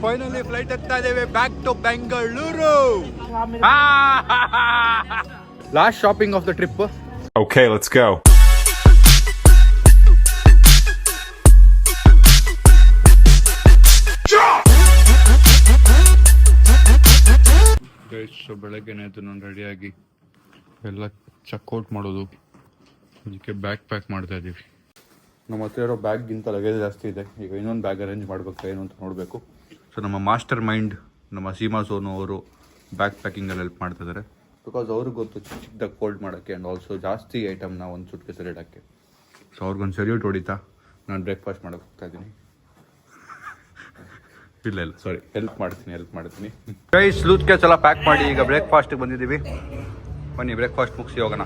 Finally flight ಹತ್ತಾ ಇದ್ದೇವೆ back to Bengaluru. Last shopping of the trip. Okay, let's go. ಬೆಳಗ್ಗೆನೆ ಎದ್ದು ನಾನು ರೆಡಿಯಾಗಿ ಎಲ್ಲ ಚೆಕ್ಔಟ್ ಮಾಡೋದು, ಅದಕ್ಕೆ ಬ್ಯಾಗ್ ಪ್ಯಾಕ್ ಮಾಡ್ತಾ ಇದ್ದೀವಿ. ನಮ್ಮ ಹತ್ರ ಇರೋ ಬ್ಯಾಗ್ಗಿಂತ ಲಗೇಜ್ ಜಾಸ್ತಿ ಇದೆ. ಈಗ ಇನ್ನೊಂದು ಬ್ಯಾಗ್ ಅರೇಂಜ್ ಮಾಡಬೇಕು ಏನು ಅಂತ ನೋಡಬೇಕು. ಸೊ ನಮ್ಮ ಮಾಸ್ಟರ್ ಮೈಂಡ್ ನಮ್ಮ ಸೀಮಾ ಸೋನು ಅವರು ಬ್ಯಾಗ್ ಪ್ಯಾಕಿಂಗಲ್ಲಿ ಹೆಲ್ಪ್ ಮಾಡ್ತಿದ್ದಾರೆ. ಬಿಕಾಸ್ ಅವ್ರಿಗೆ ಗೊತ್ತು ಚಿಕ್ಕದಾಗಿ ಫೋಲ್ಡ್ ಮಾಡೋಕ್ಕೆ ಆ್ಯಂಡ್ ಆಲ್ಸೋ ಜಾಸ್ತಿ ಐಟಮ್ನ ಒಂದು ಸುಟ್ಕೇಸಲ್ಲಿ ಇಡೋಕ್ಕೆ. ಸೊ ಅವ್ರಿಗೊಂದು ಸೆಲ್ಯೂಟ್ ಹೊಡಿತಾ ನಾನು ಬ್ರೇಕ್ಫಾಸ್ಟ್ ಮಾಡೋಕೆ ಹೋಗ್ತಾ ಇದ್ದೀನಿ. ಇಲ್ಲ ಸಾರಿ, ಹೆಲ್ಪ್ ಮಾಡ್ತೀನಿ. ಗೈಸ್ ಲೂತ್ ಕೇಸ್ ಎಲ್ಲ ಪ್ಯಾಕ್ ಮಾಡಿ ಈಗ ಬ್ರೇಕ್ಫಾಸ್ಟಿಗೆ ಬಂದಿದ್ದೀವಿ. ಬನ್ನಿ ಬ್ರೇಕ್ಫಾಸ್ಟ್ ಮುಗಿಸಿ ಹೋಗೋಣ.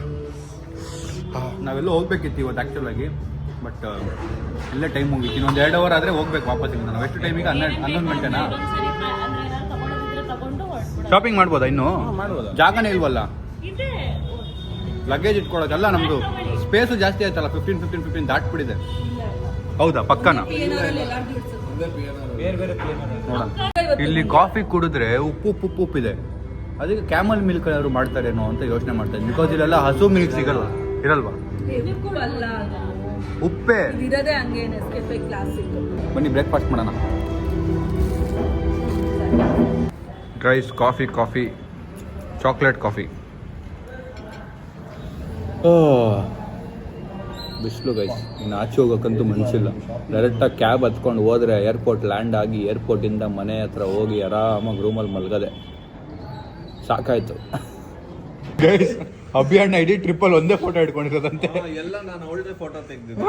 ನಾವೆಲ್ಲ ಹೋಗ್ಬೇಕಿತ್ತು ಇವತ್ತು ಆ್ಯಕ್ಚುಲಾಗಿ, ಬಟ್ ಇಲ್ಲೇ ಟೈಮ್ ಹೋಗಿತ್ತು. ಇನ್ನೊಂದು 2 ಅವರ್ ಆದರೆ ಹೋಗ್ಬೇಕು ವಾಪಸ್. ನಾವು ಎಷ್ಟು ಟೈಮಿಗೆ 11 ಗಂಟೆನಾ? ಶಾಪಿಂಗ್ ಮಾಡ್ಬೋದಾ? ಇನ್ನೂ ಜಾಗನೇ ಇಲ್ವಲ್ಲ ಲಗೇಜ್ ಇಟ್ಕೊಳ್ಳೋದಲ್ಲ. ನಮ್ಮದು ಸ್ಪೇಸು ಜಾಸ್ತಿ ಆಯ್ತಲ್ಲ, 15 ದಾಟ್ಬಿಟ್ಟಿದೆ. ಹೌದಾ? ಪಕ್ಕನ ನೋಡೋಣ. ಇಲ್ಲಿ ಕಾಫಿ ಕುಡಿದ್ರೆ ಉಪ್ಪಿದೆ. ಅದಕ್ಕೆ ಕ್ಯಾಮಲ್ ಮಿಲ್ಕ್ ಏನಾದ್ರು ಮಾಡ್ತಾರೇನೋ ಅಂತ ಯೋಚನೆ ಮಾಡ್ತಾರೆ. ಬಿಕಾಸ್ ಇಲ್ಲೆಲ್ಲ ಹಸು ಮಿಲ್ಕ್ ಇರಲ್ವಾ? ಉಪ್ಪೇ. ಬನ್ನಿ ಬ್ರೇಕ್ಫಾಸ್ಟ್ ಮಾಡೋಣ. Dries coffee chocolate coffee. ಬಿಸಿಲು ಗೈಸ್, ಇನ್ನು ಆಚೆ ಹೋಗೋಕ್ಕಂತೂ ಮನಸ್ಸಿಲ್ಲ. ಡೈರೆಕ್ಟಾಗಿ ಕ್ಯಾಬ್ ಹತ್ಕೊಂಡು ಹೋದರೆ ಏರ್ಪೋರ್ಟ್ ಲ್ಯಾಂಡ್ ಆಗಿ ಏರ್ಪೋರ್ಟಿಂದ ಮನೆ ಹತ್ರ ಹೋಗಿ ಆರಾಮಾಗಿ ರೂಮಲ್ಲಿ ಮಲ್ಗದೆ ಸಾಕಾಯ್ತು. ಗೈಸ್ ಅಭಿಯಾನ ಇಡೀ ಟ್ರಿಪ್ಪಲ್ಲಿ ಒಂದೇ ಫೋಟೋ ಇಟ್ಕೊಂಡಿರೋದಂತೆ. ಎಲ್ಲ ನಾನು ಒಳ್ಳೆ ಫೋಟೋ ತೆಗ್ದಿದ್ದೀನಿ.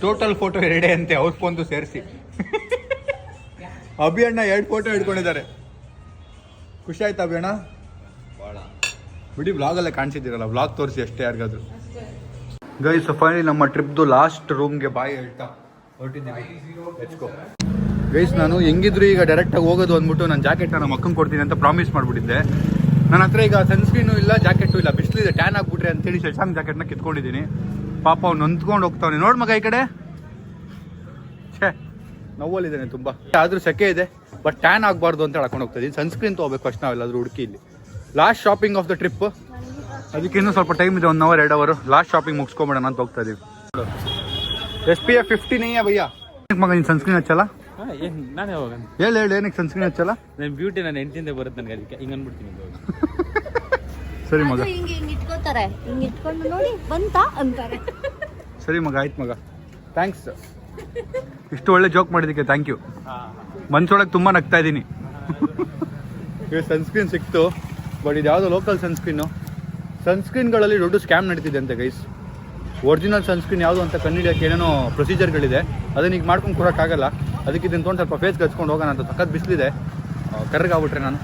ಟೋಟಲ್ ಫೋಟೋ 2 ಅಂತೆ, ಅವ್ರ ಫೋನ್ದು ಸೇರಿಸಿ. ಅಭಿಯಣ್ಣ 2 ಫೋಟೋ ಇಟ್ಕೊಂಡಿದ್ದಾರೆ. ಖುಷಿ ಆಯ್ತಾ ಅಭಿಯಣ್ಣ? ಬಿಡಿ ಬ್ಲಾಗಲ್ಲೇ ಕಾಣಿಸಿದ್ದೀರಲ್ಲ, ಬ್ಲಾಗ್ ತೋರಿಸಿ ಅಷ್ಟೇ ಯಾರಿಗಾದ್ರು. ಗೈಸ್ ಫೈನಲಿ ನಮ್ಮ ಟ್ರಿಪ್ದು ಲಾಸ್ಟ್ ರೂಮ್ಗೆ ಬಾಯ್ ಹೇಳ್ತಾ ಹೊರಟಿದ್ದೀವಿ. ಗೈಸ್ ನಾನು ಹೆಂಗಿದ್ರು ಈಗ ಡೈರೆಕ್ಟಾಗಿ ಹೋಗೋದು ಅಂದ್ಬಿಟ್ಟು ನಾನು ಜಾಕೆಟ್ನ ನಮ್ಮ ಅಕ್ಕಂಗೆ ಕೊಡ್ತೀನಿ ಅಂತ ಪ್ರಾಮಿಸ್ ಮಾಡಿಬಿಟ್ಟಿದ್ದೆ. ನನ್ನ ಹತ್ರ ಈಗ ಸನ್ಸ್ಕ್ರೀನು ಇಲ್ಲ, ಜಾಕೆಟು ಇಲ್ಲ, ಬಿಸಿಲಿದೆ, ಟ್ಯಾನ್ ಆಗಿಬಿಟ್ರೆ ಅಂತೇಳಿ ಶಶಾಂಕ್ ಜಾಕೆಟ್ನ ಕಿತ್ಕೊಂಡಿದ್ದೀನಿ. ಪಾಪ ಅವ್ನು ನೊಂದ್ಕೊಂಡು ಹೋಗ್ತಾವನೆ. ನೋಡ್ ಮಗ ಈ ಕಡೆ, ಛೇ ನೋವಲ್ಲಿದ್ದಾನೆ ತುಂಬ. ಆದರೂ ಸೆಕೆ ಇದೆ, ಬಟ್ ಟ್ಯಾನ್ ಆಗಬಾರ್ದು ಅಂತ ಹೇಳ್ಕೊಂಡು ಹೋಗ್ತಾ ಇದ್ದೀನಿ. ಸನ್ಸ್ಕ್ರೀನ್ ತೊಗೋಬೇಕು ಫಸ್ಟ್ ನಾವೆಲ್ಲಾದರೂ ಹುಡುಕಿ. ಇಲ್ಲಿ last shopping of the trip, ಅದಕ್ಕೆ ಇನ್ನೂ ಸ್ವಲ್ಪ ಟೈಮ್ ಇದೆ, 1 ಅವರ್ 2 ಅವರ್. ಲಾಸ್ಟ್ ಶಾಪಿಂಗ್ ಮುಗಿಸ್ಕೊಂಬೇಡ ಅಂತ ಹೋಗ್ತಾ ಇದೀವಿ. SPF 50 नहीं है भैया. ಮಗ ನೀನು ಸನ್ಸ್ಕ್ರೀನ್ ಹಚ್ಚಲ್ಲ? ನಾನು ಯಾವಾಗ ಹೇಳಿ ಏನಕ್ಕೆ ಸನ್ಸ್ಕ್ರೀನ್ ಹಚ್ಚಲ್ಲ? ನನ್ನ ಬ್ಯೂಟಿ ನನ್ನ ಹೆಂಡತಿಂದ ಬರುತ್ತೆ ನನಗೆ, ಅದಕ್ಕೆ ಹಿಂಗೆ ಅಂದ್ಬಿಡ್ತೀನಿ. ಸರಿ ಮಗ, ಹಿಂಗೆ ಇಟ್ಕೋತಾರೆ, ಹಿಂಗೆ ಇಟ್ಕೊಂಡು ನೋಡಿ ಬಂತಾ ಅಂತಾರೆ. ಸರಿ ಮಗ, ಆಯ್ತು ಮಗ, ಥ್ಯಾಂಕ್ಸ್. ಇಷ್ಟು ಒಳ್ಳೆ ಜೋಕ್ ಮಾಡಿದ್ದಕ್ಕೆ ಥ್ಯಾಂಕ್ ಯು. ಮನ್ಸೊಳಗೆ ತುಂಬ ನಗ್ತಾ ಇದ್ದೀನಿ. ಈಗ ಸನ್ಸ್ಕ್ರೀನ್ ಸಿಕ್ತು, ಬಟ್ ಇದು ಯಾವುದೋ ಲೋಕಲ್ ಸನ್ಸ್ಕ್ರೀನ್ಗಳಲ್ಲಿ ದೊಡ್ಡ ಸ್ಕ್ಯಾಮ್ ನಡೀತಿದೆ ಅಂತೆ ಗೈಸ್. ಒರಿಜಿನಲ್ ಸನ್ಸ್ಕ್ರೀನ್ ಯಾವುದು ಅಂತ ಕಂಡುಹಿಡಿಯೋಕ್ಕೆ ಏನೇನೋ ಪ್ರೊಸೀಜರ್ಗಳಿದೆ, ಅದನ್ನ ಈಗ ಮಾಡ್ಕೊಂಡು ಕೊಡೋಕ್ಕಾಗಲ್ಲ. ಅದಕ್ಕೆ ಇದನ್ನು ತೊಗೊಂಡು ಸ್ವಲ್ಪ ಫೇಸ್ಗೆ ಹಚ್ಕೊಂಡು ಹೋಗೋಣ ಅಂತ. ಸಖತ್ ಬಿಸಿಲಿದೆ, ಕರ್ಗಾಗ್ಬಿಟ್ರೆ ನಾನು.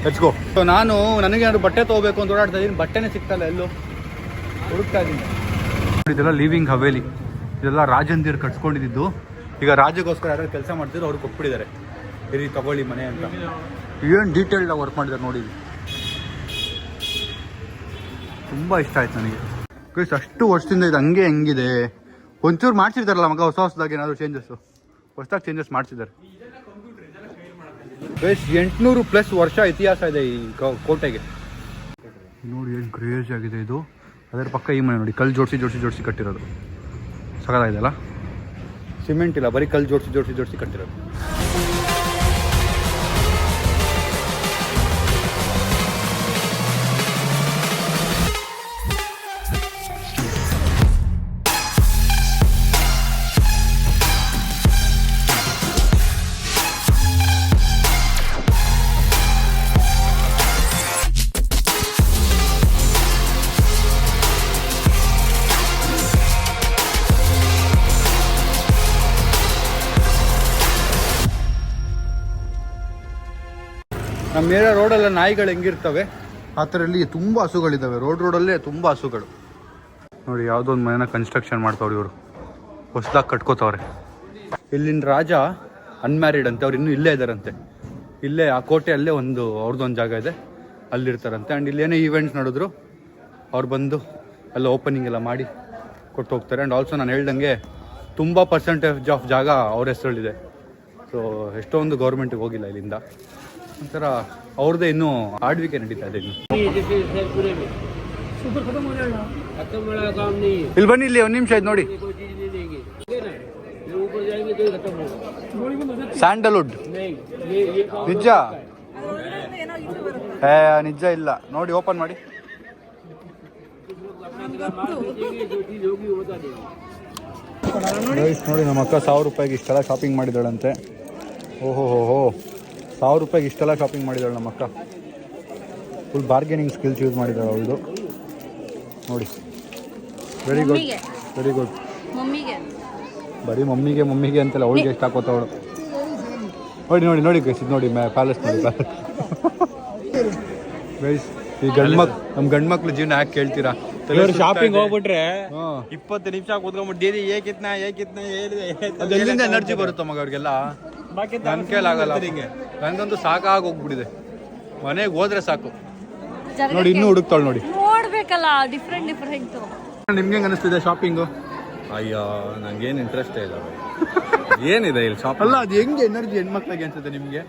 Let's go. ಸೊ ನನಗೇನಾದ್ರು ಬಟ್ಟೆ ತೊಗೋಬೇಕು ಅಂತ ಓಡಾಡ್ತಾ ಇದ್ದೀನಿ, ಬಟ್ಟೆನೇ ಸಿಗ್ತಲ್ಲ, ಎಲ್ಲೂ ಹುಡುಕ್ತಾ ಇದ್ದೀನಿ. ಇದೆಲ್ಲ ಲೀವಿಂಗ್ ಹವೇಲಿ, ಇದೆಲ್ಲ ರಾಜಂದಿರು ಕಟ್ಸ್ಕೊಂಡಿದ್ದು. ಈಗ ರಾಜಗೋಸ್ಕರ ಯಾರು ಕೆಲಸ ಮಾಡ್ತಿದ್ರು, ಅವ್ರಿಗೆ ಕೊಟ್ಬಿಟ್ಟಿದ್ದಾರೆ, ಇರಿ ತಗೊಳ್ಳಿ ಮನೆ ಅಂತ. ಏನು ಡೀಟೇಲ್ಡ್ ವರ್ಕ್ ಮಾಡಿದ್ದಾರೆ ನೋಡಿ. ತುಂಬ ಇಷ್ಟ ಆಯ್ತು ನನಗೆ ಗೈಸ್. ಅಷ್ಟು ವರ್ಷದಿಂದ ಇದು ಹಂಗೆ ಹೆಂಗಿದೆ. ಒಂಚೂರು ಮಾಡ್ಸಿರ್ತಾರಲ್ಲ ಮಗ, ಹೊಸದಾಗಿ ಏನಾದರೂ ಹೊಸದಾಗಿ ಚೇಂಜಸ್ ಮಾಡ್ಸಿದ್ದಾರೆ ಗೈಸ್. 800+ ವರ್ಷ ಇತಿಹಾಸ ಇದೆ ಈ ಕೋಟೆಗೆ. ನೋಡಿ ಏನು ಕ್ರೇಜ್ ಆಗಿದೆ ಇದು. ಅದರ ಪಕ್ಕ ಈ ಮನೆ ನೋಡಿ, ಕಲ್ಲು ಜೋಡಿಸಿ ಕಟ್ಟಿರೋದು. ಸಗದಾಗಿದೆ ಅಲ್ಲ? ಸಿಮೆಂಟ್ ಇಲ್ಲ, ಬರೀ ಕಲ್ಲು ಜೋಡಿಸಿ ಕಟ್ಟಿರೋದು. ನಮ್ಮ ಏರಿಯಾ ರೋಡೆಲ್ಲ ನಾಯಿಗಳು ಹೆಂಗಿರ್ತವೆ ಆ ಥರ ಇಲ್ಲಿ ತುಂಬ ಹಸುಗಳಿದ್ದಾವೆ. ರೋಡಲ್ಲೇ ತುಂಬ ಹಸುಗಳು. ನೋಡಿ ಯಾವುದೋ ಒಂದು ಮನೆನ ಕನ್ಸ್ಟ್ರಕ್ಷನ್ ಮಾಡ್ತಾವ್ರಿ ಇವರು, ಹೊಸದಾಗಿ ಕಟ್ಕೋತಾವ್ರೆ. ಇಲ್ಲಿನ ರಾಜ ಅನ್ಮ್ಯಾರಿಡ್ ಅಂತೆ, ಅವ್ರು ಇನ್ನೂ ಇಲ್ಲೇ ಇದ್ದಾರಂತೆ. ಇಲ್ಲೇ ಆ ಕೋಟೆಯಲ್ಲೇ ಅವ್ರದ್ದೊಂದು ಜಾಗ ಇದೆ, ಅಲ್ಲಿರ್ತಾರಂತೆ. ಆ್ಯಂಡ್ ಇಲ್ಲೇನೇ ಈವೆಂಟ್ಸ್ ನಡೆದ್ರು ಅವ್ರು ಬಂದು ಎಲ್ಲ ಓಪನಿಂಗ್ ಎಲ್ಲ ಮಾಡಿ ಕೊಟ್ಟು ಹೋಗ್ತಾರೆ. ಆ್ಯಂಡ್ ಆಲ್ಸೋ ನಾನು ಹೇಳ್ದಂಗೆ ತುಂಬ ಪರ್ಸೆಂಟೇಜ್ ಆಫ್ ಜಾಗ ಅವ್ರ ಹೆಸರಲ್ಲಿದೆ. ಸೊ ಎಷ್ಟೊಂದು ಗೌರ್ಮೆಂಟಿಗೆ ಹೋಗಿಲ್ಲ ಇಲ್ಲಿಂದ. ಒಂಥರ ಅವ್ರದ್ದೇ ಇನ್ನೂ ಆಳ್ವಿಕೆ ನಡೀತಾ ಇದೆ ಇನ್ನು. ಇಲ್ಲಿ ಬನ್ನಿ, ಇಲ್ಲಿ ಒಂದು ನಿಮಿಷ ಆಯ್ತು ನೋಡಿ. ಸ್ಯಾಂಡಲ್ವುಡ್ ನಿಜ ನಿಜ ಇಲ್ಲ ನೋಡಿ, ಓಪನ್ ಮಾಡಿ. ನೋಡಿ ನಮ್ಮ ಅಕ್ಕ 1000 ರೂಪಾಯಿಗೆ ಇಷ್ಟೆಲ್ಲ ಶಾಪಿಂಗ್ ಮಾಡಿದಳಂತೆ. ಓಹೋ 1000 ರೂಪಾಯಿಗೆ ಇಷ್ಟೆಲ್ಲ ಶಾಪಿಂಗ್ ಮಾಡಿದಳು ನಮ್ಮ ಅಕ್ಕ. ಫುಲ್ ಬಾರ್ಗೇನಿಂಗ್ ಸ್ಕಿಲ್ಸ್ ಯೂಸ್ ಮಾಡಿದಾಳೆ ಅವಳು ನೋಡಿ. Very good, very good. ಬರೀ ಮಮ್ಮಿಗೆ ಅಂತಲ್ಲ, ಅವಳಿಗೆ ಎಷ್ಟು ಹಾಕೋತಾವಳು ನೋಡಿ. ನೋಡಿ ನೋಡಿ ಗೈಸ್, ಇದು ನೋಡಿ ಪ್ಯಾಲೇಸ್ ನೋಡಿ ಗೈಸ್. ಈ ನಮ್ಮ ಗಂಡ್ಮಕ್ಳು ಜೀವನ ಯಾಕೆ ಕೇಳ್ತೀರಾ? ಶಾಪಿಂಗ್ ಹೋಗ್ಬಿಟ್ರೆ 20 ನಿಮಿಷ ಕೂತ್ಕೊಂಡ್ಬಿಟ್ಟು ಡೈಲಿ ಏಕಿತ್ನಾ ಅದೆಲ್ಲಿಂದ ಎನರ್ಜಿ ಬರುತ್ತೆ ಮಗ ಅವ್ರಿಗೆಲ್ಲ. ನನ್ ಕೇಳಾಗಲ್ಲ, ನಂಗಂತೂ ಸಾಕಾಗೋಗ್ಬಿಟ್ಟಿದೆ. ಮನೆಗೆ ಹೋದ್ರೆ ಸಾಕು. ನೋಡಿ ಇನ್ನೂ ಹುಡುಕ್ತಾಳು ನೋಡಿ. ನೋಡ್ಬೇಕಲ್ಲ ಡಿಫ್ರೆಂಟ್. ನಿಮ್ಗೆ ಹೆಂಗ್ ಅನಿಸ್ತಿದೆ ಶಾಪಿಂಗು? ಅಯ್ಯೋ ನಂಗೇನು ಇಂಟ್ರೆಸ್ಟ್ ಇಲ್ಲ. ಏನಿದೆ ಇಲ್ಲಿ ಶಾಪ್? ಅಲ್ಲ, ಅದು ಹೆಂಗೆ ಎನರ್ಜಿ ಹೆಣ್ಮಕ್ಳಿಗೆ ಅನ್ಸುತ್ತೆ ನಿಮ್ಗೆ?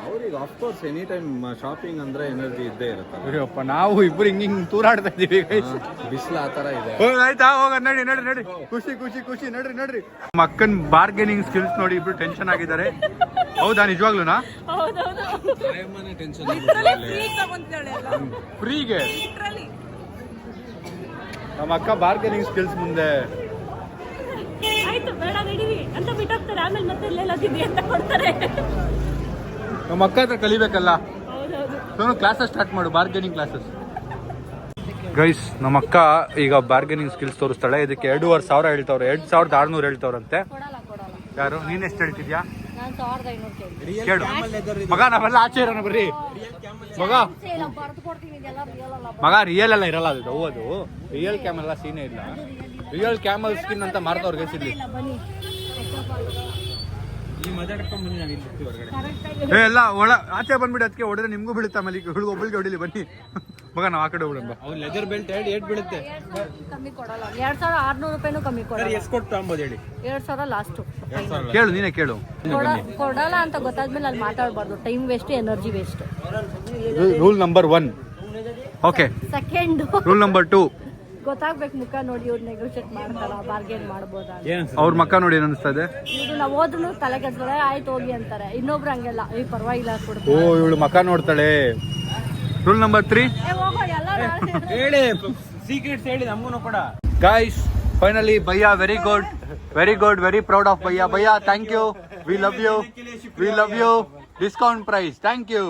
ಅವ್ರಿಗೆ ಆಫ್ಕೋರ್ಸ್ ಎನಿ ಟೈಮ್ ಶಾಪಿಂಗ್ ಅಂದ್ರೆ ಎನರ್ಜಿ ಇದ್ದೇ ಇರುತ್ತೆ. ಅಯ್ಯಪ್ಪ, ನಾವು ಇಬ್ರು ಹಿಂಗ್ ತೂರಾಡ್ತಾ ಇದೀವಿ. ಬಿಸಿಲು ಆ ತರ ಇದೆ. ಆಯ್ತಾ, ಹೋಗ ನಡಿ. ಖುಷಿ ನಡ್ರಿ. ಮಕ್ಕನ್ ಬಾರ್ಗೇನಿಂಗ್ ಸ್ಕಿಲ್ಸ್ ನೋಡಿ, ಇಬ್ರು ಟೆನ್ಷನ್ ಆಗಿದ್ದಾರೆ. ಹೌದಾ, ನಿಜವಾಗ್ಲೂನಾ? ಫ್ರೀಗೆ ನಮ್ಮ ಅಕ್ಕ ಬಾರ್ಗೇನಿಂಗ್ ಸ್ಕಿಲ್ಸ್ ಮುಂದೆ ನಮ್ಮ ಅಕ್ಕ ಹತ್ರ ಕಲಿಬೇಕಲ್ಲ. ಕ್ಲಾಸಸ್ ಸ್ಟಾರ್ಟ್ ಮಾಡು, ಬಾರ್ಗೇನಿಂಗ್ ಕ್ಲಾಸಸ್. ಗೈಸ್, ನಮ್ಮ ಅಕ್ಕ ಈಗ ಬಾರ್ಗೇನಿಂಗ್ ಸ್ಕಿಲ್ಸ್ ತೋರಿಸ್ತಾಳೆ. ಇದಕ್ಕೆ 2500 ಹೇಳ್ತಾವ್ರೆ, 2600 ಹೇಳ್ತಾವ್ರಂತೆ. ಯಾರು? ನೀನ್ ಎಷ್ಟು ಹೇಳ್ತಿದ್ಯಾ? ಕೇಳು ಮಗ, ನಾವೆಲ್ಲ ಆಚೆ ಇರೋಣ ಬರ್ರಿ ಮಗ. ರಿಯಲ್ ಎಲ್ಲ ಇರಲ್ಲ, ಅದು ಹೌದು. ರಿಯಲ್ ಕ್ಯಾಮಲ್ ಎಲ್ಲ ಸೀನೇ ಇಲ್ಲ. ರಿಯಲ್ ಕ್ಯಾಮಲ್ ಸ್ಕಿನ್ ಅಂತ ಮಾರ್ದವ್ರಿಗೆ ಇಲ್ಲಿ ಎಲ್ಲ ಆಚೆ ಬಂದ್ಬಿಡಿ. ಅದಕ್ಕೆ ಹೊಡೆದ್ರೆ ನಿಮ್ಗೂ ಬೀಳುತ್ತೆ. ಆಮೇಲೆ ಒಬ್ಬಳಿಗೆ ಹೊಡಿಲಿ ಬನ್ನಿ ಮಗ, ನಾವು ಆ ಕಡೆ ಹೋಗ್ಬಿಡೋಣ. ಲೆದರ್ ಬೆಲ್ಟ್ ಏಟ್ ಬೀಳುತ್ತೆ. ಕಮ್ಮಿ ಕೊಡಲ್ಲ, 2600 ರೂಪಾಯಿನೂ ಕಮ್ಮಿ ಕೊಡಲ್ಲ. ಎಷ್ಟು ಕೊಟ್ಟು ತಗೊಂಬೋದು ಹೇಳಿ? 2000 ಲಾಸ್ಟ್. ಕೇಳು, ನೀನೇ ಕೇಳು. ಕೊಡಲ್ಲ ಅಂತ ಗೊತ್ತಾದ್ಮೇಲೆ ಅಲ್ಲಿ ಮಾತಾಡಬಾರ್ದು. Time waste, energy waste. Rule number 1. Okay. Second rule number 2. ಗೊತ್ತಾಗ್ಬೇಕು ಮುಖ ನೋಡಿ, ಇವ್ರು ನೆಗೋಷಿಯೇಟ್ ಮಾಡ್ತಾರ, ಬಾರ್ಗೇನ್ ಮಾಡ್ಬೋದಾ? ಅವ್ರ ಮಕ್ಕ ನೋಡಿ ಏನ್ ಅನಿಸ್ತದೆ? ಇದು ನಾವು ಹೋದ್ರು ತಲೆ ಕೆಡ್ಸ್ತಾರೆ, ಆಯ್ತು ಹೋಗಿ ಅಂತಾರೆ. ಇನ್ನೊಬ್ರು ಹಂಗೆಲ್ಲ, ಈ ಪರವಾಗಿಲ್ಲ ಕೊಡ್ತಾರೆ. ಓ, ಇವಳು ಮಕ್ಕ ನೋಡ್ತಾಳೆ. Rule number 3. ಹೇಳಿ, ಸೀಕ್ರೆಟ್ಸ್ ಹೇಳಿ ನಮಗೂ ಕೂಡ. ಗೈಸ್, ಫೈನಲಿ ಭಯ್ಯ, very good, very proud of ಭಯ್ಯ. ಭಯ್ಯ, thank you, we love you. Discount price, thank you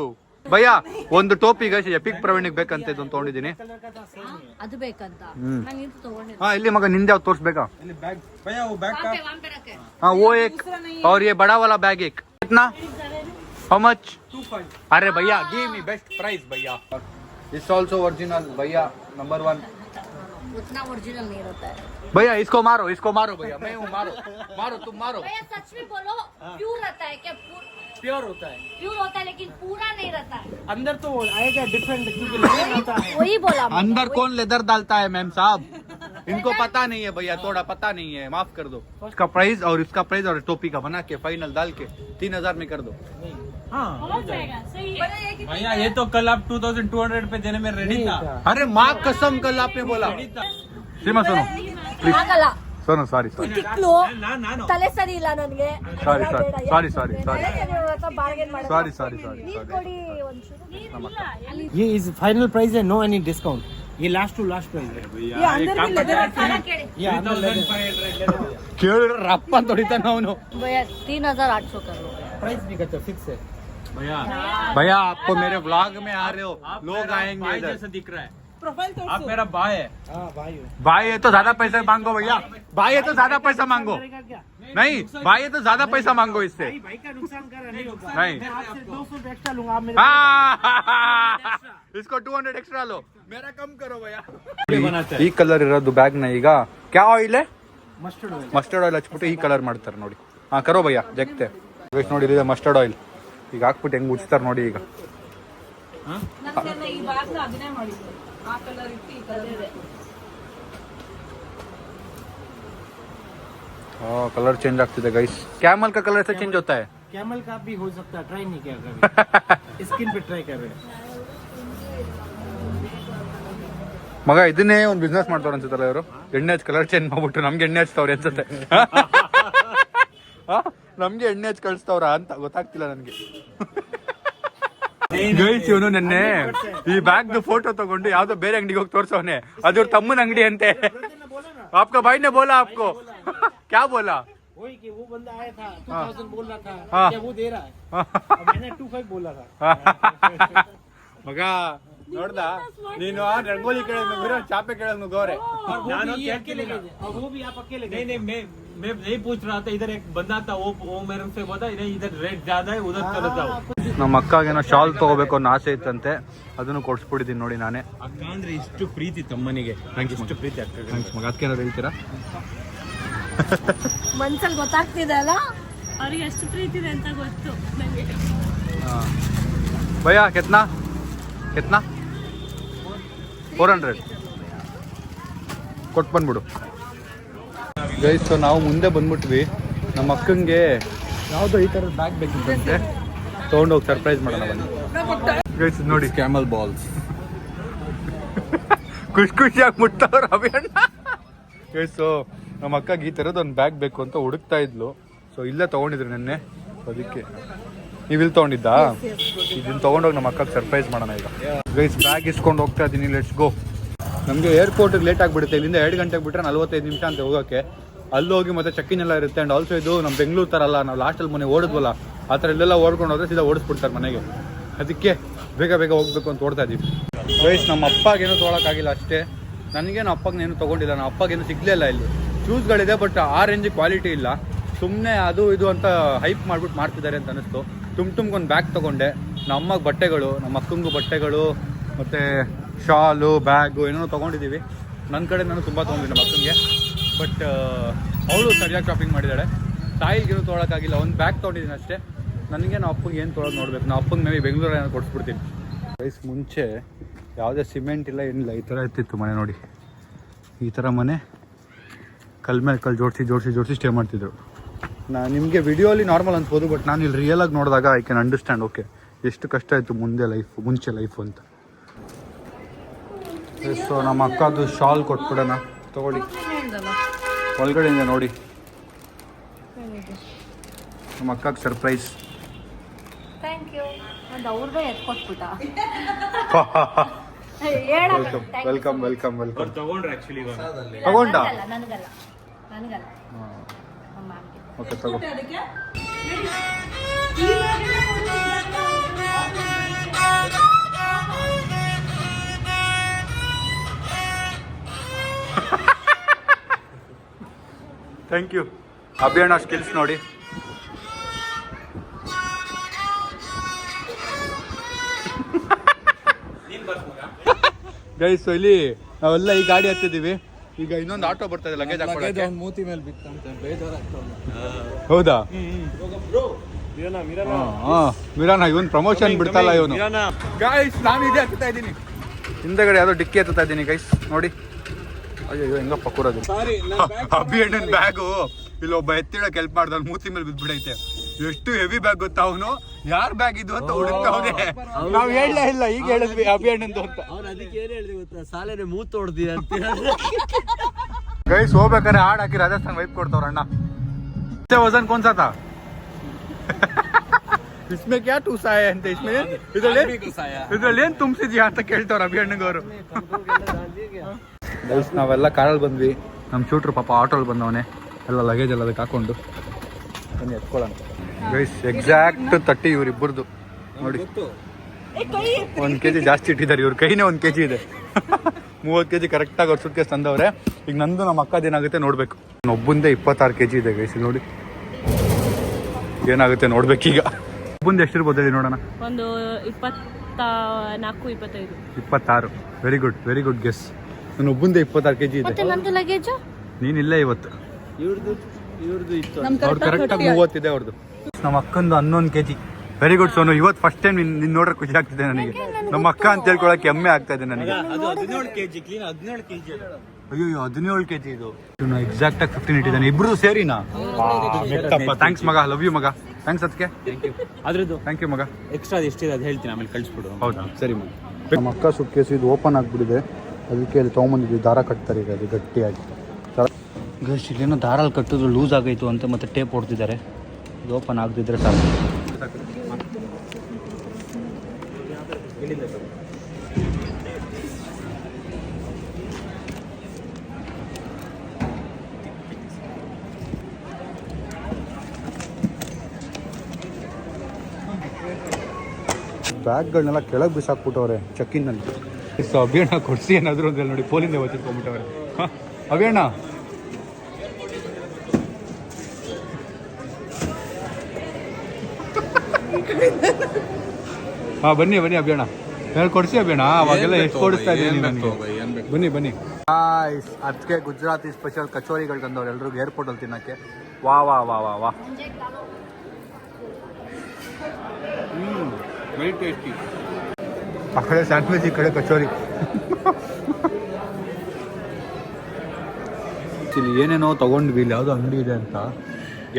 ಭಯ್ಯ. ಒಂದು ಟೋಪಿ ಗೈಸ್, ಎಪಿಕ್ ಪ್ರವೀಣಿಗೆ ಬೇಕಂತ ಇದೊಂದು ತೊಗೊಂಡಿದ್ದೀನಿ. ಅದು ಬೇಕಂತ हाँ ಇಲ್ಲಿ ಮಗ, ನಿಂದೆ ಯಾವ್ದು ತೋರಿಸ್ಬೇಕಾ? हाँ वो एक और ये बड़ा वाला बैग एक. कितना? How much? 25. अरे भैया, give me best price भैया. This also original भैया, number 1. उतना ओरिजिनल नहीं रहता है भैया. इसको मारो भैया. मैं हूँ, मारो तुम मारो. भैया सच में बोलो, प्योर रहता है क्या? प्योर होता है, लेकिन पूरा नहीं रहता है. अंदर तो आएगा डिफरेंट, क्योंकि लेदर होता है. वही बोला अंदर कौन लेदर डालता है मैम साहब? इनको पता नहीं है भैया, थोड़ा पता नहीं है, माफ कर दो. इसका प्राइस और इसका प्राइस और टोपी का बना के फाइनल डाल के 3000 में कर दो. हाँ हो जाएगा, सही है भैया. ये तो कल आप 2200 पे देने में रेडी था. अरे माँ कसम, कल आपने बोला. सीमा सुनो प्लीज. ಆಗಲ್ಲ. सुनो, सॉरी ತಿಕ್ಲು ತಲೆ ಸರಿ ಇಲ್ಲ ನನಗೆ. ಸಾರಿ ಬಾರ್ಗೇನ್ ಮಾಡಿ. ಸಾರಿ ನೀರು ಕೊಡಿ ಒಂಚೂರು. ये इज फाइनल प्राइस है, नो एनी डिस्काउंट. ये लास्ट टू लास्ट प्राइस है. ये अंदर भी लेदर केड़ी. ये अंदर लेदर ಕೇಳಿದ್ರೆ ರಪ್ಪ ಅಂತ ಹೊಡಿತಾನ ಅವನು. भैया 3800 कर लो. प्राइस भी कहते फिक्स है. भैया आपको मेरे व्लॉग में आ रहे हो, लोग आएंगे इधर. जैसा दिख रहा है प्रोफाइल तो आप मेरा भाई है. हाँ भाई भाई है तो ज्यादा पैसा मांगो भैया. भाई है तो ज्यादा पैसा मांगो. नहीं, भाई है तो ज्यादा पैसा मांगो इससे. भाई का नुकसान कर रहा नहीं होगा. नहीं, मैं आपसे 200 एक्स्ट्रा लूंगा. आप मेरे इसको 200 एक्स्ट्रा लो, मेरा कम करो भैया. बनाते हैं. ಈ ಕಲರ್ ಇರೋದು ಬ್ಯಾಗ್ ನ ಈಗ ಕ್ಯಾ oil mustard oil. Mustard oil ಹಚ್ಬಿಟ್ಟು ಈ ಕಲರ್ ಮಾಡ್ತಾರೆ ನೋಡಿ. ಹಾ ಕರೋ ಭಯ್ಯ, ಜಗ್ತೆ ಗೈಸ್ ನೋಡಿ ಇದೆ ಮಸ್ಟರ್ಡ್ ಆಯಿಲ್. ಈಗ ಹಾಕ್ಬಿಟ್ಟು ಹೆಂಗೆ ಉಚ್ತಾರೆ ನೋಡಿ ಈಗ. कलर चेंज ಆಗ್ತಿದೆ ಗೈಸ್. कैमल का कलर से चेंज होता है. कैमल का भी हो सकता है, ट्राई नहीं किया कभी. स्किन पे ट्राई कर रहे हैं. ಮಗ ಇದನ್ನೇ ಒಂದು ಬಿಸ್ನೆಸ್ ಮಾಡ್ತಾರ ಅನ್ಸುತ್ತಲ್ಲ ಇವರು. ಎಣ್ಣೆ ಹಚ್ಚಿ ಕಲರ್ ಚೇಂಜ್ ಮಾಡ್ಬಿಟ್ಟು ನಮ್ಗೆ ಎಣ್ಣೆ ಹಚ್ತಾವ್ರೆ ಅನ್ಸುತ್ತೆ. ನಮ್ಗೆ ಎಣ್ಣೆ ಹಚ್ಚಿ ಕಳಿಸ್ತವ್ರ ಅಂತ ಗೊತ್ತಾಗ್ತಿಲ್ಲ ನನ್ಗೆ. ಗೈಸ್ ಇವನು ನೆನ್ನೆ ಈ ಬ್ಯಾಗ್ ಫೋಟೋ ತಗೊಂಡು ಯಾವ್ದೋ ಬೇರೆ ಅಂಗಡಿಗೆ ಹೋಗಿ ತೋರ್ಸವನೆ. ಅದ್ರ ತಮ್ಮನ ಅಂಗಡಿ ಅಂತೆ. आपका भाई ने बोला आपको क्या बोला? वही कि वो बंदा आया था 2000 बोल रहा था, क्या वो दे रहा है? मैंने 25 बोला था. ಮಗ ನೋಡ್ದ ನೀನು ರಂಗೋಲಿ ಕೇಳಿದ್ನು ಚಾಪೆ ಕೇಳಿದ್ನು ಗೋರೆ. ನಾನು अकेले गए थे और वो भी आप अकेले गए. नहीं मैं नहीं पूछ रहा था. इधर एक बंदा था वो मेरे से बोला नहीं इधर रेट ज्यादा है उधर चले जाओ. ನಮ್ಮ ಅಕ್ಕಗೇನೋ ಶಾಲ್ ತಗೋಬೇಕು ಅನ್ನೋ ಆಸೆ ಇತ್ತಂತೆ, ಅದನ್ನು ಕೊಡ್ಸ್ಬಿಟ್ಟಿದ್ದೀನಿ ನೋಡಿ ನಾನೇ. ಅಕ್ಕ ಅಂದ್ರೆ ಇಷ್ಟು ಪ್ರೀತಿ ತಮ್ಮನಿಗೆ, ನಂಗೆ ಇಷ್ಟು ಪ್ರೀತಿ ಅಕ್ಕ. ಮಗ ಅದಕ್ಕೆ ಏನಾದ್ರು ಹೇಳ್ತೀರಾ? ಮನ್ಸಲ್ಲಿ ಗೊತ್ತಾಗ್ತಿದೆ ಅಲ್ಲ ಅವ್ರಿಗೆ ಎಷ್ಟು ಪ್ರೀತಿ ಇದೆ ಅಂತ ಗೊತ್ತು ನನಗೆ. ಭಯ್ಯ ಕೆತ್ನಾ ಕೆತ್ನಾ 400 ಕೊಟ್ಟು ಬಂದ್ಬಿಡು ಗೈಸ್. ಸೊ ನಾವು ಮುಂದೆ ಬಂದ್ಬಿಟ್ವಿ. ನಮ್ಮ ಅಕ್ಕಂಗೆ ಯಾವುದೋ ಈ ಥರದ ಬ್ಯಾಗ್ ಬೇಕಿತ್ತಂತೆ, ತೊಗೊಂಡೋಗಿ ಸರ್ಪ್ರೈಸ್ ಮಾಡೋಣ ಬನ್ನಿ ಗೈಸ್. ನೋಡಿ ಕ್ಯಾಮಲ್ ಬಾಲ್ಸ್ ಖುಷಿಯಾಗಿ ಮುಟ್ತವ್ರ ಅಭಿಯಣ್ಣ ಗೈಸ್. ಸೊ ನಮ್ಮ ಅಕ್ಕಗೆ ಈ ಥರದ್ದು ಒಂದು ಬ್ಯಾಗ್ ಬೇಕು ಅಂತ ಹುಡುಕ್ತಾ ಇದ್ಲು. ಸೊ ಇಲ್ಲೇ ತೊಗೊಂಡಿದ್ರು ನೆನ್ನೆ, ಅದಕ್ಕೆ ನೀವು ಇಲ್ಲಿ ತೊಗೊಂಡಿದ್ದಾ? ಇದನ್ನು ತೊಗೊಂಡೋಗಿ ನಮ್ಮ ಅಕ್ಕಗೆ ಸರ್ಪ್ರೈಸ್ ಮಾಡೋಣ ಈಗ ಗೈಸ್. ಬ್ಯಾಗ್ ಇಸ್ಕೊಂಡು ಹೋಗ್ತಾ ಇದ್ದೀನಿ, ಲೆಟ್ಸ್ ಗೋ. ನಮಗೆ ಏರ್ಪೋರ್ಟಿಗೆ ಲೇಟ್ ಆಗಿಬಿಡುತ್ತೆ. ಇಲ್ಲಿಂದ 2 ಗಂಟೆಗೆ ಬಿಟ್ಟರೆ 45 ನಿಮಿಷ ಅಂತ ಹೋಗೋಕ್ಕೆ. ಅಲ್ಲಿ ಹೋಗಿ ಮತ್ತೆ ಚೆಕ್ಕಿನ್ ಎಲ್ಲ ಇರುತ್ತೆ. ಆ್ಯಂಡ್ ಆಲ್ಸೋ ಇದು ನಮ್ಮ ಬೆಂಗಳೂರು ಥರ ಅಲ್ಲ, ನಾವು ಲಾಸ್ಟಲ್ಲಿ ಮೊನ್ನೆ ಓಡಿದ್ವಲ್ಲ ಆ ಥರ ಇಲ್ಲೆಲ್ಲ ಓಡ್ಕೊಂಡು ಹೋದ್ರೆ ಸೀದಾ ಓಡಿಸ್ಬಿಡ್ತಾರೆ ಮನೆಗೆ. ಅದಕ್ಕೆ ಬೇಗ ಬೇಗ ಹೋಗ್ಬೇಕು ಅಂತ ಓಡ್ತಾ ಇದ್ದೀವಿ ಗೈಸ್. ನಮ್ಮ ಅಪ್ಪಗೇನು ತೊಗೊಳಕ್ಕಾಗಿಲ್ಲ ಅಷ್ಟೇ, ನನಗೇನು ಅಪ್ಪಗೇನು ತೊಗೊಂಡಿಲ್ಲ. ನಮ್ಮ ಅಪ್ಪಗೇನು ಸಿಗಲೇ ಇಲ್ಲ. ಇಲ್ಲಿ ಶೂಸ್ಗಳಿದೆ ಬಟ್ ಆ ರೇಂಜಿಗೆ ಕ್ವಾಲಿಟಿ ಇಲ್ಲ. ಸುಮ್ಮನೆ ಅದು ಇದು ಅಂತ ಹೈಪ್ ಮಾಡ್ಬಿಟ್ಟು ಮಾಡ್ತಿದ್ದಾರೆ ಅಂತ ಅನಿಸ್ತು. ತುಂಬ್ಕೊಂದು ಬ್ಯಾಗ್ ತೊಗೊಂಡೆ. ನಮ್ಮ ಅಮ್ಮಗೆ ಬಟ್ಟೆಗಳು, ನಮ್ಮ ಅಕ್ಕಂಗೂ ಬಟ್ಟೆಗಳು, ಮತ್ತು ಶಾಲು ಬ್ಯಾಗು ಏನೇನೋ ತೊಗೊಂಡಿದ್ದೀವಿ. ನನ್ನ ಕಡೆ ನಾನು ತುಂಬ ತೊಗೊಂಡಿದ್ದೆ ನಮ್ಮ ಅಕ್ಕಂಗೆ. ಬಟ್ ಅವಳು ಸರಿಯಾಗಿ ಶಾಪಿಂಗ್ ಮಾಡಿದ್ದಾಳೆ. ತಾಯಿಗೇನು ತೊಗೊಳಕ್ಕಾಗಿಲ್ಲ. ಒಂದು ಬ್ಯಾಗ್ ತೊಗೊಂಡಿದ್ದೀನಿ ಅಷ್ಟೇ. ನನಗೆ ನಮ್ಮ ಅಪ್ಪಂಗೆ ಏನು ತೊಗೊಳೋದು ನೋಡಬೇಕು. ನಾವು ಅಪ್ಪಂಗೆ ಮೇಬಿ ಬೆಂಗಳೂರು ಏನೋ ಕೊಡಿಸ್ಬಿಡ್ತೀನಿ ಗೈಸ್. ಮುಂಚೆ ಯಾವುದೇ ಸಿಮೆಂಟ್ ಇಲ್ಲ ಏನಿಲ್ಲ, ಈ ಥರ ಇರ್ತಿತ್ತು ಮನೆ ನೋಡಿ. ಈ ಥರ ಮನೆ ಕಲ್ ಮೇಲೆ ಕಲ್ಲು ಜೋಡಿಸಿ ಸ್ಟೇ ಮಾಡ್ತಿದ್ರು. ನಿಮಗೆ ವಿಡಿಯೋಲಿ ನಾರ್ಮಲ್ ಅನ್ಸ್ಬೋದು, ಬಟ್ ನಾನು ಇಲ್ಲಿ ರಿಯಲಾಗಿ ನೋಡಿದಾಗ ಐ ಕ್ಯಾನ್ ಅಂಡರ್ಸ್ಟ್ಯಾಂಡ್. ಓಕೆ ಎಷ್ಟು ಕಷ್ಟ ಇತ್ತು ಮುಂಚೆ ಲೈಫು ಅಂತ. ಸೊ ನಮ್ಮ ಅಕ್ಕದು ಶಾಲ್ ಕೊಟ್ಬಿಡೋಣ, ತೊಗೊಳ್ಳಿ. ಒಳಗಡೆಯಿಂದ ನೋಡಿ ನಮ್ಮ ಅಕ್ಕಗೆ ಸರ್ಪ್ರೈಸ್. Thank you. ಒಂದು ಅವ್ರದೇ ಎತ್ಕೊಟ್ಬಿಟ್ಟ. ವೆಲ್ಕಮ್ ತಗೊಂಡ್ರೆ ಆಕ್ಚುಲಿ ತಗೊಂಡ ನನಗಲ್ಲ ಓಕೆ ತಗೋ. Thank you. ಅಭಿಯಣ್ಣ ಸ್ಕಿಲ್ಸ್ ನೋಡಿ. ಗೈಸ್ ಇಲ್ಲಿ ನಾವೆಲ್ಲ ಈ ಗಾಡಿ ಹತ್ತಿದ್ದೀವಿ. ಈಗ ಇನ್ನೊಂದು ಆಟೋ ಬರ್ತಾ ಇದೆ ಲಗೇಜ್ ಹಾಕೊಳ್ಳೋಕೆ. ಮೂತಿ ಮೇಲೆ ಬಿತ್ತಂತೆ ಬೇಜಾರಾಗ್ತದೆ. ಹೌದಾ? ಮಿರಾನ ಇವನ್ ಪ್ರಮೋಷನ್ ಬಿಡ್ತಲ್ಲ ಇವನು. ಗೈಸ್ ನಾನು ಇದೇ ಹತ್ತುತ್ತಾ ಇದ್ದೀನಿ, ಹಿಂದೆಗಡೆ ಯಾವುದೋ ಡಿಕ್ಕಿ ಹತ್ತುತ್ತಾ ಇದ್ದೀನಿ ಗೈಸ್ ನೋಡಿ. ಅಯ್ಯೋ ಹೆಂಗಪ್ಪ ಕೂರೋದು. ಅಭಿಯಣ್ಣನ ಬ್ಯಾಗು ಇಲ್ಲೊಬ್ಬ ಎತ್ತಿಡಕ್ಕೆ ಹೆಲ್ಪ್ ಮಾಡ್ದ, ಮೂತಿ ಮೇಲೆ ಬಿದ್ಬಿಡೈತೆ. ಎಷ್ಟು ಹೆವಿ ಬ್ಯಾಗ್ ಗೊತ್ತಾ ಅವನು. ಯಾರ್ ಬ್ಯಾಗ್ ಇದು ಅಂತ ಹುಡುಕ್ತಾವ್ರೆ. ನಾವ್ ಹೇಳಲೇ ಇಲ್ಲ, ಈಗ ಹೇಳಿದ್ವಿ ಅಭಿಯಣ್ಣಂದು ಅಂತ. ಅದಕ್ಕೆ ಏನ್ ಹೇಳಿದ್ವಿ ಗೊತ್ತಾ, ಸಾಲೇನೆ ಮೂತ್ ಹೊಡ್ದಿ ಅಂತ. ಗೈಸ್ ಹೋಗ್ಬೇಕಾದ್ರೆ ಹಾಡ್ ಹಾಕಿ ರಾಜಸ್ಥಾನ್ ವೈಪ್ ಕೊಡ್ತಾವ್ರ ಅಣ್ಣ. वजन कौन सा था? इसमें क्या टूसा है ಅಂತ ಇದ್ರಲ್ಲಿ ಏನ್ ತುಂಬಿಸಿದ್ಯಾ ಅಂತ ಕೇಳ್ತಾವ್ರ ಅಭಿಯಣ್ಣಗವರು. ಗೈಸ್ ನಾವೆಲ್ಲ ಕಾರಲ್ಲಿ ಬಂದ್ವಿ. ನಮ್ಮ ಶೂಟ್ರು ಪಾಪ ಆಟೋಲ್ಲಿ ಬಂದವನೆ, ಎಲ್ಲ ಲಗೇಜ್ ಎಲ್ಲ ಅದಕ್ಕೆ ಹಾಕೊಂಡು ಬನ್ನಿ ಎತ್ಕೊಳ್ಳೋಣ. ಗೈಸ್ ಎಕ್ಸಾಕ್ಟ್ 30 ಇವರಿಬ್ಬರದು ನೋಡಿ. 1 kg ಜಾಸ್ತಿ ಇಟ್ಟಿದ್ದಾರೆ. ಇವ್ರ ಕೈನೇ 1 kg ಇದೆ. 30 kg ಕರೆಕ್ಟಾಗಿ ಅವ್ರ ಸುಟ್ಕೇಸ್ ತಂದವ್ರೆ. ಈಗ ನಂದು ನಮ್ಮ ಅಕ್ಕದೇನಾಗುತ್ತೆ ನೋಡ್ಬೇಕು. ಒಬ್ಬಂದೇ 26 kg ಇದೆ ಗೈಸ್. ನೋಡಿ ಏನಾಗುತ್ತೆ ನೋಡ್ಬೇಕೀಗ. ಒಬ್ಬಂದು ಎಷ್ಟಿರ್ಬೋದು ಹೇಳಿ ನೋಡೋಣ. ಒಂದು 24-25. 26. Very good guess. ನಾನು ಒಬ್ಬಂದೇ 26 kg ಇದೆ. ನಂದು ಲಗೇಜ್ ನೀನಿಲ್ಲೇ ಇವತ್ತು. ಇವ್ರದ್ದು ಇತ್ತು. ಅವ್ರು ಕರೆಕ್ಟಾಗಿ 30 ಇದೆ ಅವ್ರದ್ದು. ನಮ್ಮ ಅಕ್ಕಂದು 11 kg. Very good Sonu. ಇವತ್ತು ಫಸ್ಟ್ ಟೈಮ್ ನಿನ್ನ ನೋಡ್ರೆ ಖುಷಿ ಆಗ್ತಿದೆ ನನಗೆ. ನಮ್ಮ ಅಕ್ಕ ಅಂತ ಹೇಳ್ಕೊಳಕ್ಕೆ ಹೆಮ್ಮೆ ಆಗ್ತಾ ಇದೆ ನನಗೆ. ಅದು 17 kg ಕ್ಲೀನ್ 17 kg. ಅಯ್ಯೋ 17 kg ಇದು. ಎಕ್ಸಾಕ್ಟ್ ಆಗಿ 15 ಇಟ್ಟಿದ್ದಾನೆ. ಇಬ್ರು ಸೇರಿನಾ? ಥ್ಯಾಂಕ್ಸ್ ಮಗ, ಲವ್ ಯು ಮಗ. ಥ್ಯಾಂಕ್ಸ್ ಅದಕ್ಕೆ. ಅದ್ರದ್ದು ಥ್ಯಾಂಕ್ ಯು ಮಗ. ಎಕ್ಸ್ಟ್ರಾ ಎಷ್ಟಿದೆ ಅದು ಹೇಳ್ತೀನಿ, ಆಮೇಲೆ ಕಳಿಸ್ಬಿಡು. ಹೌದಾ, ಸರಿ ಮಗ. ನಮ್ಮ ಅಕ್ಕ ಸುಟ್ಕೇಸು ಇದು ಓಪನ್ ಆಗಿಬಿಟ್ಟಿದೆ, ಅದಕ್ಕೆ ಅಲ್ಲಿ ತೊಗೊಂಬಂದಿದ್ವಿ. ದಾರ ಕಟ್ತಾರೆ ಈಗ ಅದು ಗಟ್ಟಿಯಾಗಿ. ಗೈಸ್ ಇಲ್ಲೇನೋ ದಾರಲ್ಲಿ ಕಟ್ಟಿದ್ರು ಲೂಸ್ ಆಗೈತು ಅಂತ ಮತ್ತೆ ಟೇಪ್ ಹೊಡ್ತಿದ್ದಾರೆ. ಇದು ಓಪನ್ ಆಗದಿದ್ರೆ ಸಾಕು. ಬ್ಯಾಗ್ಗಳನ್ನೆಲ್ಲ ಕೆಳಗೆ ಬಿಸಾಕ್ಬಿಟ್ಟವ್ರೆ ಚೆಕ್ಕಿನಲ್ಲಿ. ಸೊ ಅಭಿಯಣ್ಣ ಕೊಡಿಸಿ ಏನಾದರೂ ಅಂತ ನೋಡಿ ಪೋಲಿಂದ ಒತ್ತಿಟ್ಕೊಂಡ್ಬಿಟ್ಟವ್ರೆ. ಹಾಂ ಅಭಿಯಣ್ಣ, ಹಾಂ ಬನ್ನಿ ಬನ್ನಿ ಅಭಿಯಣ್ಣ, ಹೇಳಿ ಕೊಡಿಸಿ ಅಭಿಯಣ್ಣ. ಅವಾಗೆಲ್ಲ ಎಷ್ಟು ಕೊಡಿಸ್ತಾ ಇದ್ದೀನಿ ನನಗೆ. ಬನ್ನಿ ಬನ್ನಿ. ಅದಕ್ಕೆ ಗುಜರಾತಿ ಸ್ಪೆಷಲ್ ಕಚೋರಿಗಳು ತಂದವ್ರು ಎಲ್ರಿಗೂ ಏರ್ಪೋರ್ಟಲ್ಲಿ ತಿನ್ನೋಕ್ಕೆ. ವಾ ವಾ ವಾ ವಾ ವಾ. Very tasty. ಆ ಕಡೆ ಸ್ಯಾಂಡ್ವಿಚ್, ಈ ಕಡೆ ಕಚೋರಿ. ಇಲ್ಲಿ ಏನೇನೋ ತೊಗೊಂಡ್ವಿ, ಇಲ್ಲಿ ಯಾವುದೋ ಅಂಗಡಿ ಇದೆ ಅಂತ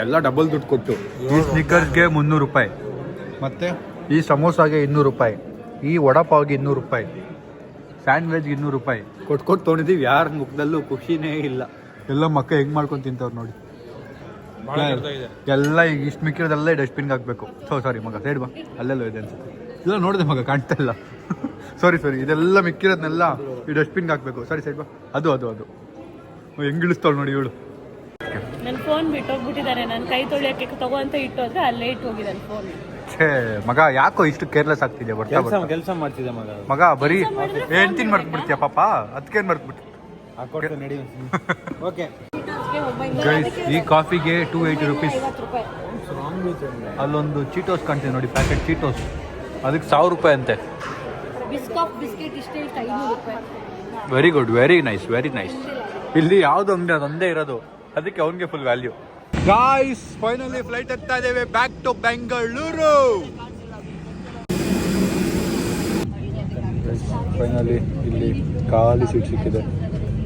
ಎಲ್ಲ ಡಬಲ್ ದುಡ್ಡು ಕೊಟ್ಟು. ಈ ಸ್ನಿಕರ್ಸ್ಗೆ 300 ರೂಪಾಯಿ, ಮತ್ತು ಈ ಸಮೋಸಾಗೆ 200 ರೂಪಾಯಿ, ಈ ವಡಾಪಾವ್ಗೆ 200 ರೂಪಾಯಿ, ಸ್ಯಾಂಡ್ವಿಚ್ಗೆ 200 ರೂಪಾಯಿ ಕೊಟ್ಟು ತೊಗೊಂಡಿದ್ದೀವಿ. ಯಾರ ಮುಖದಲ್ಲೂ ಖುಷಿನೇ ಇಲ್ಲ. ಎಲ್ಲ ಮಕ್ಕ ಹೆಂಗೆ ಮಾಡ್ಕೊಂಡು ತಿಂತವ್ರು ನೋಡಿ. ಎಲ್ಲ ಈಗ ಇಷ್ಟು ಮಿಕ್ಕಿರೋದೆಲ್ಲ ಡಸ್ಟ್ಬಿನ್ಗೆ ಹಾಕಬೇಕು. ಸಾರಿ ಮಗ, ಸೈಡ್ ಬಾ, ಅಲ್ಲೆಲ್ಲ ಇದೆ ಅನ್ಸುತ್ತೆ. ಇಲ್ಲ ನೋಡಿದೆ ಮಗ, ಕಾಣ್ತಾ ಇಲ್ಲ. ಸಾರಿ ಇದೆಲ್ಲ ಮಿಕ್ಕಿರೋದನ್ನೆಲ್ಲ ಈ ಡಸ್ಟ್ಬಿನ್ಗೆ ಹಾಕಬೇಕು. ಸೈಡ್ ಬಾ. ಅದು ಅದು ಅದು ಹೆಂಗೆ ಇಳಿಸ್ತಾಳು ನೋಡಿ ಇವಳು. ನನ್ನ ಫೋನ್ ಬಿಟ್ಟೋಗ್ಬಿಟ್ಟಿದ್ದಾರೆ. ನಾನು ಕೈ ತೊಳಿಯೋಕ್ಕೆ ತಗೋ ಅಂತ ಇಟ್ಟೋದ್ರೆ ಅಲ್ಲೇ ಇಟ್ಟು ಹೋಗಿದ್ದಾನೆ ಫೋನ್. ಛೇ ಮಗ, ಯಾಕೋ ಇಷ್ಟು ಕೇರ್ಲೆಸ್ ಆಗ್ತಿದೆ. ಕೆಲಸ ಮಾಡ್ತಿದ್ದೆ ಮಗ, ಬರೀ ಹೆಂಡ್ತಿನ ಮರ್ತು ಬಿಡ್ತೀಯ ಪಾಪ, ಅದಕ್ಕೇನು ಮರ್ತು ಬಿಟ್ಟು. ಓಕೆ ಗೈಸ್, ಈ ಕಾಫಿಗೆ 280 ರೂಪೀಸ್. ಅಲ್ಲೊಂದು ಚೀಟೋಸ್ ಕಾಣ್ತೀವಿ ನೋಡಿ, ಪ್ಯಾಕೆಟ್ ಚೀಟೋಸ್, ಅದಕ್ಕೆ 1000 ರೂಪಾಯಿ ಅಂತೆ. ಬಿಸ್ಕೆಟ್ ಇಷ್ಟೇ 500 ರೂಪಾಯಿ. Very good, very nice, very nice. ಇಲ್ಲಿ ಯಾವ್ದು ಅಂಗಡಿ ಅದೊಂದೇ ಇರೋದು, ಅದಕ್ಕೆ ಅವನಿಗೆ full value. Guys finally flight ಹತ್ತಾ ಇದ್ದೇವೆ ಬ್ಯಾಕ್ ಟು ಬೆಂಗಳೂರು. ಫೈನಲಿ ಇಲ್ಲಿ ಖಾಲಿ ಸೀಟ್ ಸಿಕ್ಕಿದೆ,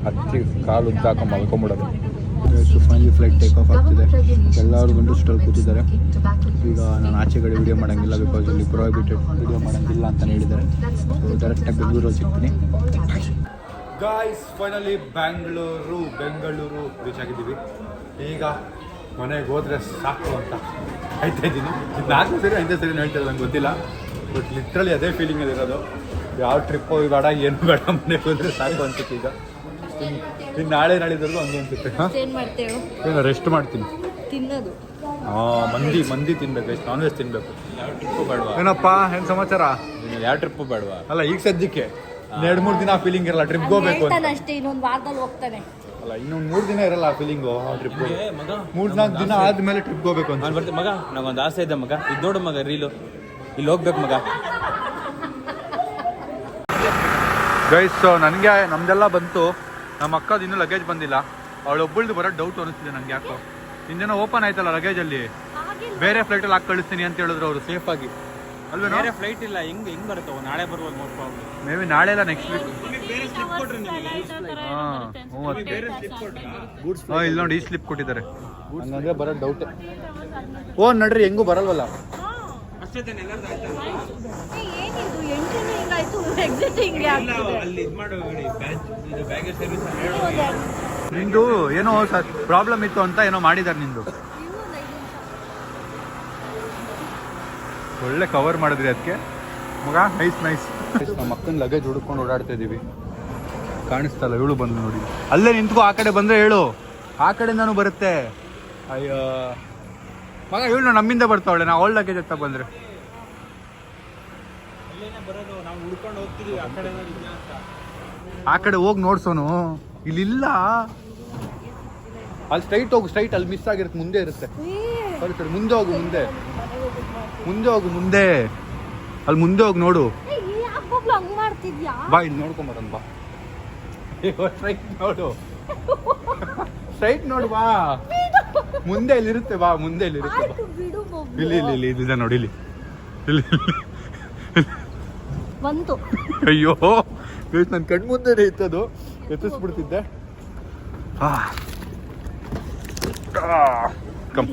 ಹತ್ತಿ ಕಾಲು ಉದ್ದ ಹಾಕೊಂಡು ಮಲ್ಕೊಂಬಿಡೋದು. ಫೈನಲಿ ಫ್ಲೈಟ್ ಟೇಕ್ ಆಫ್ ಆಗ್ತಿದೆ. ಎಲ್ಲರೂ ಗಂಡು ಸ್ಟಲ್ಲಿ ಕೂತಿದ್ದಾರೆ. ಈಗ ನಾನು ಆಚೆಗಡೆ ವಿಡಿಯೋ ಮಾಡೋಂಗಿಲ್ಲ, ಬಿಕಾಸ್ ಇಲ್ಲಿ ಪ್ರೊಹಿಬಿಟೆಡ್, ವಿಡಿಯೋ ಮಾಡೋಂಗಿಲ್ಲ ಅಂತಲೇ ಹೇಳಿದ್ದಾರೆ. ಸೊ ಡೈರೆಕ್ಟಾಗಿ ಬೆಂಗಳೂರಲ್ಲಿ ಸಿಗ್ತೀನಿ. ಗಾಯ್ಸ್ ಫೈನಲಿ ಬೆಂಗಳೂರು ರೀಚ್ ಆಗಿದ್ದೀವಿ. ಈಗ ಮನೆಗೆ ಹೋದ್ರೆ ಸಾಕು ಅಂತ ಆಯ್ತಾ ಇದ್ದೀನಿ. ಇದು 4 ಸರಿ 5 ಸರಿ ಹೇಳ್ತಿಲ್ಲ, ನಂಗೆ ಗೊತ್ತಿಲ್ಲ. ಬಟ್ ಲಿಟ್ರಲಿ ಅದೇ ಫೀಲಿಂಗಲ್ಲಿ ಇರೋದು. ಯಾವ ಟ್ರಿಪ್ಪು ಬೇಡ, ಏನು ಬೇಡ, ಮನೆಗೆ ಹೋದ್ರೆ ಸಾಕು ಅನ್ಸುತ್ತೆ. ಈಗ ಇನ್ನು ನಾಳಿದ್ರಿಗೂ ಹಂಗೆ ಅನ್ಸುತ್ತೆ. ಈಗ ರೆಸ್ಟ್ ಮಾಡ್ತೀನಿ. ತಿನ್ನೋದು ಮಂದಿ ತಿನ್ಬೇಕು, ಎಷ್ಟು ನಾನ್ ವೆಜ್ ತಿನ್ಬೇಕು. ಯಾವ ಟ್ರಿಪ್ಪು ಬೇಡವಾ? ಏನಪ್ಪ ಏನು ಸಮಾಚಾರ? ಯಾವ ಟ್ರಿಪ್ಪು ಬೇಡವಾ? ಅಲ್ಲ ಈಗ ಸದ್ಯಕ್ಕೆ 2-3 ದಿನ ಫೀಲಿಂಗ್ ಇರಲ್ಲ ಟ್ರಿಪ್ಗೆ ಹೋಗ್ಬೇಕು ಅಂತ. ಅಷ್ಟೇ, ಇನ್ನೊಂದು ವಾರದಲ್ಲಿ ಹೋಗ್ತಾನೆ. ಅಲ್ಲ ಇನ್ನೊಂದು 3 ದಿನ ಇರಲ್ಲ ಆ ಫೀಲಿಂಗು ಟ್ರಿಪ್. ಮಗ 3-4 ದಿನ ಆದ್ಮೇಲೆ ಟ್ರಿಪ್ಗೆ ಹೋಗ್ಬೇಕು ಅಂತ ಬರ್ತೀನಿ ಮಗ. ನಂಗೊಂದು ಆಸೆ ಇದೆ ಮಗ, ಇದು ನೋಡು ಮಗ, ರೀಲು ಇಲ್ಲಿ ಹೋಗ್ಬೇಕು ಮಗ. ಗೈಸ್ ನನಗೆ ನಮ್ದೆಲ್ಲ ಬಂತು, ನಮ್ಮ ಅಕ್ಕದು ಇನ್ನೂ ಲಗೇಜ್ ಬಂದಿಲ್ಲ. ಅವಳೊಬ್ಬಳ್ದು ಬರೋ ಡೌಟ್ ಅನಿಸ್ತಿದೆ ನನಗೆ. ಯಾಕೋ ಇನ್ನೇನೋ ಓಪನ್ ಆಯ್ತಲ್ಲ ಲಗೇಜಲ್ಲಿ, ಬೇರೆ ಫ್ಲೈಟಲ್ಲಿ ಹಾಕಿ ಕಳಿಸ್ತೀನಿ ಅಂತ ಹೇಳಿದ್ರು ಅವರು ಸೇಫಾಗಿ. ಅಲ್ವೇನೋ? ಬೇರೆ ಫ್ಲೈಟ್ ಇಲ್ಲ, ಹೆಂಗ್ ಬರುತ್ತವ? ನಾಳೆ ಬರ್ಬೋದು ಮೋಸ್ಟ್ ಪ್ರಾಬ್ಲಿ. ಮೇ ಬಿ ನಾಳೆ ಇಲ್ಲ, ನೆಕ್ಸ್ಟ್ ವೀಕ್. ಇಲ್ಲಿ ನೋಡಿ, ಈ ಸ್ಲಿಪ್ ಕೊಟ್ಟಿದ್ದಾರೆ. ಹಂಗಂದ್ರೆ ಬರೋ ಡೌಟ್. ಓ ನಡ್ರಿ, ಹೆಂಗೂ ಬರಲ್ವಲ್ಲ. ಅಷ್ಟೇ ತಾನೆ ಎಲ್ಲರೂ ಆಯ್ತಾ? ಏನಿದು ಎಂಟ್ರಿನೂ ಹಿಂಗಾಯ್ತು, ಎಕ್ಸಿಟ್ ಹಿಂಗೆ ಆಗ್ತಿದೆ. ಅಲ್ಲಿ ಇದು ಮಾಡೋ ಇದು ಬ್ಯಾಗೇಜ್ ಸರ್ವಿಸ್. ನಿಂದು ಏನೋ ಪ್ರಾಬ್ಲಮ್ ಇತ್ತು ಅಂತ ಏನೋ ಮಾಡಿದ್ದಾರೆ ನಿಂದು. ಒಳ್ಳೆ ಕವರ್ ಮಾಡಿದ್ರಿ ಅದಕ್ಕೆ ಮಗ, ನೈಸ್. ನಮ್ಮ ಅಕ್ಕನ ಲಗೇಜ್ ಹುಡ್ಕೊಂಡು ಓಡಾಡ್ತಾ ಇದ್ದೀವಿ. ಕಾಣಿಸ್ತಲ್ಲ, ಇವಳು ಬಂದು ನೋಡಿ. ಅಲ್ಲೇ ನಿಂತ್ಕೋ, ಆ ಕಡೆ ಬಂದರೆ ಹೇಳು, ಆ ಕಡೆಯಿಂದನೂ ಬರುತ್ತೆ. ಅಯ್ಯೋ ಮಗ, ಇವಳು ನಮ್ಮಿಂದ ಬರ್ತಾವಳೆ, ನಾವು ಅವಳ ಲಗೇಜ್ ಎತ್ತ ಬಂದರೆ. ಬರೋದು ನಾವು ಹುಡ್ಕೊಂಡು ಹೋಗ್ತಿದೀವಿ, ಆ ಕಡೆ ಆ ಕಡೆ ಹೋಗಿ ನೋಡ್ಸೋನು, ಇಲ್ಲಿಲ್ಲ. ಅಲ್ಲಿ ಸ್ಟ್ರೈಟ್ ಹೋಗು, ಸ್ಟ್ರೈಟ್ ಅಲ್ಲಿ ಮಿಸ್ ಆಗಿರುತ್ತೆ, ಮುಂದೆ ಇರುತ್ತೆ. ಸರಿ ಮುಂದೆ ಹೋಗು, ಮುಂದೆ ಹೋಗು, ಮುಂದೆ ಅಲ್ಲಿ ಮುಂದೆ ಹೋಗಿ ನೋಡು. ಬಾ, ಇಲ್ಲಿ ನೋಡ್ಕೊಂಬರೋಣ ಬಾ. ಸ್ಟ್ರೈಟ್ ನೋಡು, ಬಾ. ಮುಂದೆ ಇಲ್ಲಿರುತ್ತೆ ಬಾ, ಮುಂದೆ ಇಲ್ಲಿರುತ್ತೆ ಬಾ. ಬಿಡು ಇಲ್ಲಿ ಇಲ್ಲಿ ಇಲ್ಲಿ ಇದಿದೆ ನೋಡಿ, ಇಲ್ಲಿ ಇಲ್ಲಿ ಬಂತು. ಅಯ್ಯೋ ನನ್ನ ಕಣ್ ಮುಂದೆ ಇತ್ತದು, ಎತ್ತಿಸ್ಬಿಡ್ತಿದ್ದೆ. ಕಮ್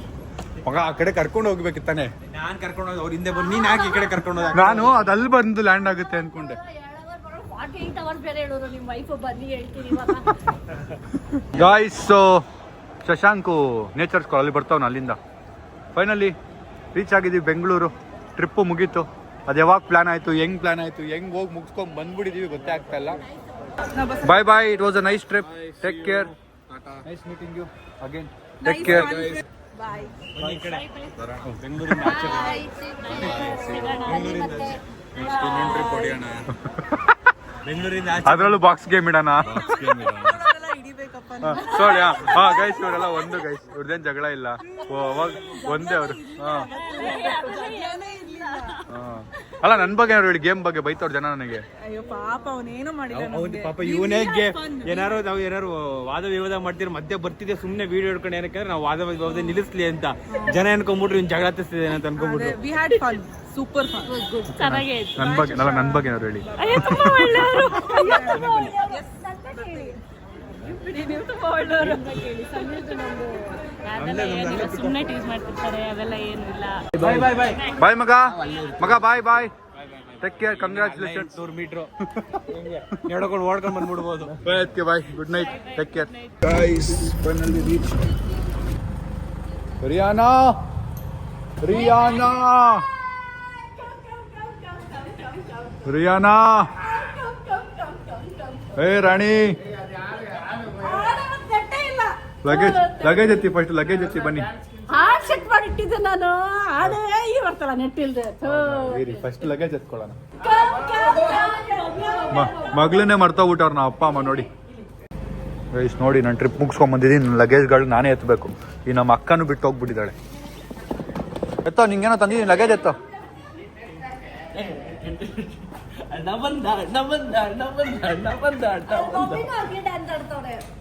ಮಗ, ಆ ಕಡೆ ಕರ್ಕೊಂಡು ಹೋಗ್ಬೇಕಿತ್ತಾನೆ. ನಾನ್ ಕರ್ಕೊಂಡು ಹೋಗಿ ಅವ್ರ ಹಿಂದೆ ಬಂದು ನೀನ್ ಯಾಕೆ ಈ ಕಡೆ ಕರ್ಕೊಂಡು ಹೋದ? ನಾನು ಅದಲ್ಲಿ ಬಂದು ಲ್ಯಾಂಡ್ ಆಗುತ್ತೆ ಅನ್ಕೊಂಡೆ. 48 hours ಬೇರೆ ಹೇಳೋರು ನಿಮ್ಮ ವೈಫ್ ಬನ್ನಿ ಹೇಳ್ತೀನಿ ಗಾಯ್ಸ್, ಶಶಾಂಕು ನೇಚರ್ ಸ್ಕೂಲ್ ಅಲ್ಲಿ ಬರ್ತಾವನ, ಅಲ್ಲಿಂದ ಫೈನಲಿ ರೀಚ್ ಆಗಿದ್ದೀವಿ ಬೆಂಗಳೂರು. ಟ್ರಿಪ್ಪು ಮುಗೀತು. ಅದು ಯಾವಾಗ ಪ್ಲಾನ್ ಆಯಿತು, ಹೆಂಗ್ ಪ್ಲಾನ್ ಆಯಿತು, ಹೆಂಗ್ ಹೋಗಿ ಮುಗಿಸ್ಕೊಂಡು ಬಂದ್ಬಿಟ್ಟಿದ್ದೀವಿ, ಗೊತ್ತೇ ಆಗ್ತಾ ಇಲ್ಲ. Bye bye, it was a nice trip. Take care. Nice meeting you again. Take care. ಬೆಂಗಳೂರಿಂದ ಬೆಂಗಳೂರಿಂದ ಅದರಲ್ಲೂ ಬಾಕ್ಸ್ ಗೇಮ್ ಇಡೋಣ. ನೋಡಿ ಗೈಸ್, ಇವರೆಲ್ಲ ಒಂದು ಗೈಸ್, ಇವ್ರದ್ದೇನು ಜಗಳ ಇಲ್ಲ. ಅವಾಗ ಒಂದೇ ಅವರು. ಅಲ್ಲ, ನನ್ನ ಬಗ್ಗೆ ನೋಡಿ, ಗೇಮ್ ಬಗ್ಗೆ ಬೈತವ್ರ ಜನ ನನಗೆ. ಅಯ್ಯೋ ಪಾಪ ಅವನೇನು ಮಾಡಿಲ್ಲ. ಹೌದು ಪಾಪ, ಇವನೇ ಏನಾರು ನಾವು ಏನಾರು ವಾದ ವಿವಾದ ಮಾಡ್ತೀರಿ, ಮಧ್ಯೆ ಬರ್ತಿದ್ದೆ ಸುಮ್ನೆ ವಿಡಿಯೋ ಹಿಡ್ಕೊಂಡು. ಏನಕ್ಕೆ ನಾವು ವಾದ ವಿವಾದ ನಿಲ್ಲಿಸ್ಲಿ ಅಂತ ಜನ ಅನ್ಕೊಂಡ್ಬಿಟ್ರು, ಇವ್ನು ಜಗಳ ಹತ್ತಿಸ್ತಿದ್ದೇನೆ ಅಂತ ಅನ್ಕೊಂಡ್ಬಿಟ್ರು. We had fun, super fun. ಚೆನ್ನಾಗೇ ಇತ್ತು. ನನ್ನ ಬಗ್ಗೆ ಅಲ್ಲ, ನನ್ನ ಬಗ್ಗೆ ಏನಾರು ಹೇಳಿ. ಅಯ್ಯೋ ತುಂಬಾ ಒಳ್ಳೆಯವರು. ನೀವು ತುಂಬಾ ಒಳ್ಳೆಯವರು. ಸುಮ್ಮನೆ ಟೀಸ್ ಮಾಡ್ತಿರ್ತಾರೆ, ಅವೆಲ್ಲ ಏನು ಇಲ್ಲ. ಬಾಯ್ ಬಾಯ್ ಬಾಯ್ ಬಾಯ್ ಮಗ, ಮಗ bye bye. Take care, congratulations. 100 metre ನೋಡ್ಕೊಂಡು ಓಡ್ಕೊಂಡು ಬಂದ್ಬಿಡ್ಬೋದು. Bye, good night, take care. Guys, finally reach Riyana. Riyana, Riyana, ಏ ರಾಣಿ, ಲಗೇಜ್ ಎತ್ತಿ, ಫಸ್ಟ್ ಲಗೇಜ್ ಎತ್ತಿ ಬನ್ನಿ. ಹಾಡ್ ಸೆಟ್ ಮಾಡಿಟ್ಟಿದ್ದೆ ನಾನು. ಹಾಡೇ ಈ ಬರ್ತಲ್ಲ ನೆಟ್ಟಿಲ್ದೆ. First luggage ಎತ್ಕೊಳ್ಳೋಣ. ಮಗಳನ್ನೇ ಮರ್ತೋಗ್ಬಿಟ್ಟವ್ರು ನಾವು ಅಪ್ಪ ಅಮ್ಮ ನೋಡಿ. ಗೈಸ್ ನೋಡಿ, ನಾನು ಟ್ರಿಪ್ ಮುಗಿಸ್ಕೊಂಡ್ ಬಂದಿದ್ದೀನಿ. ನನ್ನ ಲಗೇಜ್ಗಳು ನಾನೇ ಎತ್ತಬೇಕು. ಈ ನಮ್ಮ ಅಕ್ಕನೂ ಬಿಟ್ಟು ಹೋಗ್ಬಿಟ್ಟಿದ್ದಾಳೆ. ಎತ್ತೋ, ನಿಂಗೇನೋ ತಂದಿದ್ದೀನಿ, ಲಗೇಜ್ ಎತ್ತೋ.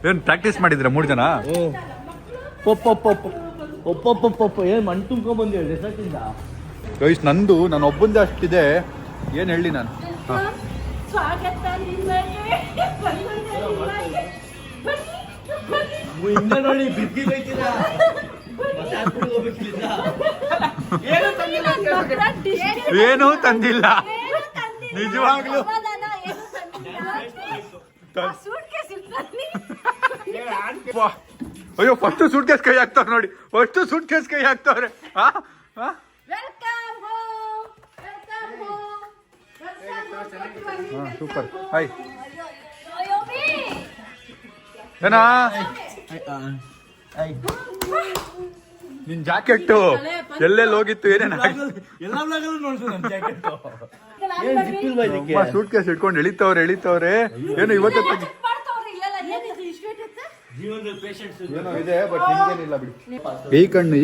ಏನ್ ಪ್ರಾಕ್ಟೀಸ್ ಮಾಡಿದ್ರ 3 ಜನ? ಏನ್ ಮಣ್ ತುಂಬ್ಕೊಂಡ್ ಬಂದಿವಿ ರೆಸಾರ್ಟ್ ಇಂದ. ಗೈಸ್, ನಂದು ನಾನು ಒಬ್ಬಂದೇ ಅಷ್ಟಿದೆ, ಏನ್ ಹೇಳಿ ನಾನು. ಸ್ವಾಗತ ನಿಮಗೆ. ಹಿಂಗ ನೋಡಿ ಬಿದ್ದಿ ಬೈತೀರಾ. ಏನೂ ತಂದಿಲ್ಲ ನಿಜವಾಗ್ಲೂ. ಅಯ್ಯೋ, ಫಸ್ಟ್ ಸೂಟ್ ಕೇಸ್ ಕೈ ಹಾಕ್ತಾವ್ರೆ ನೋಡಿ, ಫಸ್ಟ್ ಸೂಟ್ ಕೇಸ್ ಕೈ ಹಾಕ್ತಾವ್ರೆ. ಸೂಪರ್. ಹಾಯ್ ಏನಾ ನಿನ್ ಜಾಕೆಟ್ ಎಲ್ಲೆಲ್ಲಿ ಹೋಗಿತ್ತು, ಏನೇನು ಸೂಟ್ ಕೇಸ್ ಇಟ್ಕೊಂಡು ಎಳಿತವ್ರೆ. ಏನು ಇವತ್ತೇ ಏನೋ ಇದೆ, ಬಟ್ ನಿಮ್ಗೇನಿಲ್ಲ ಬಿಡಿ. ಈ ಕಣ್ಣು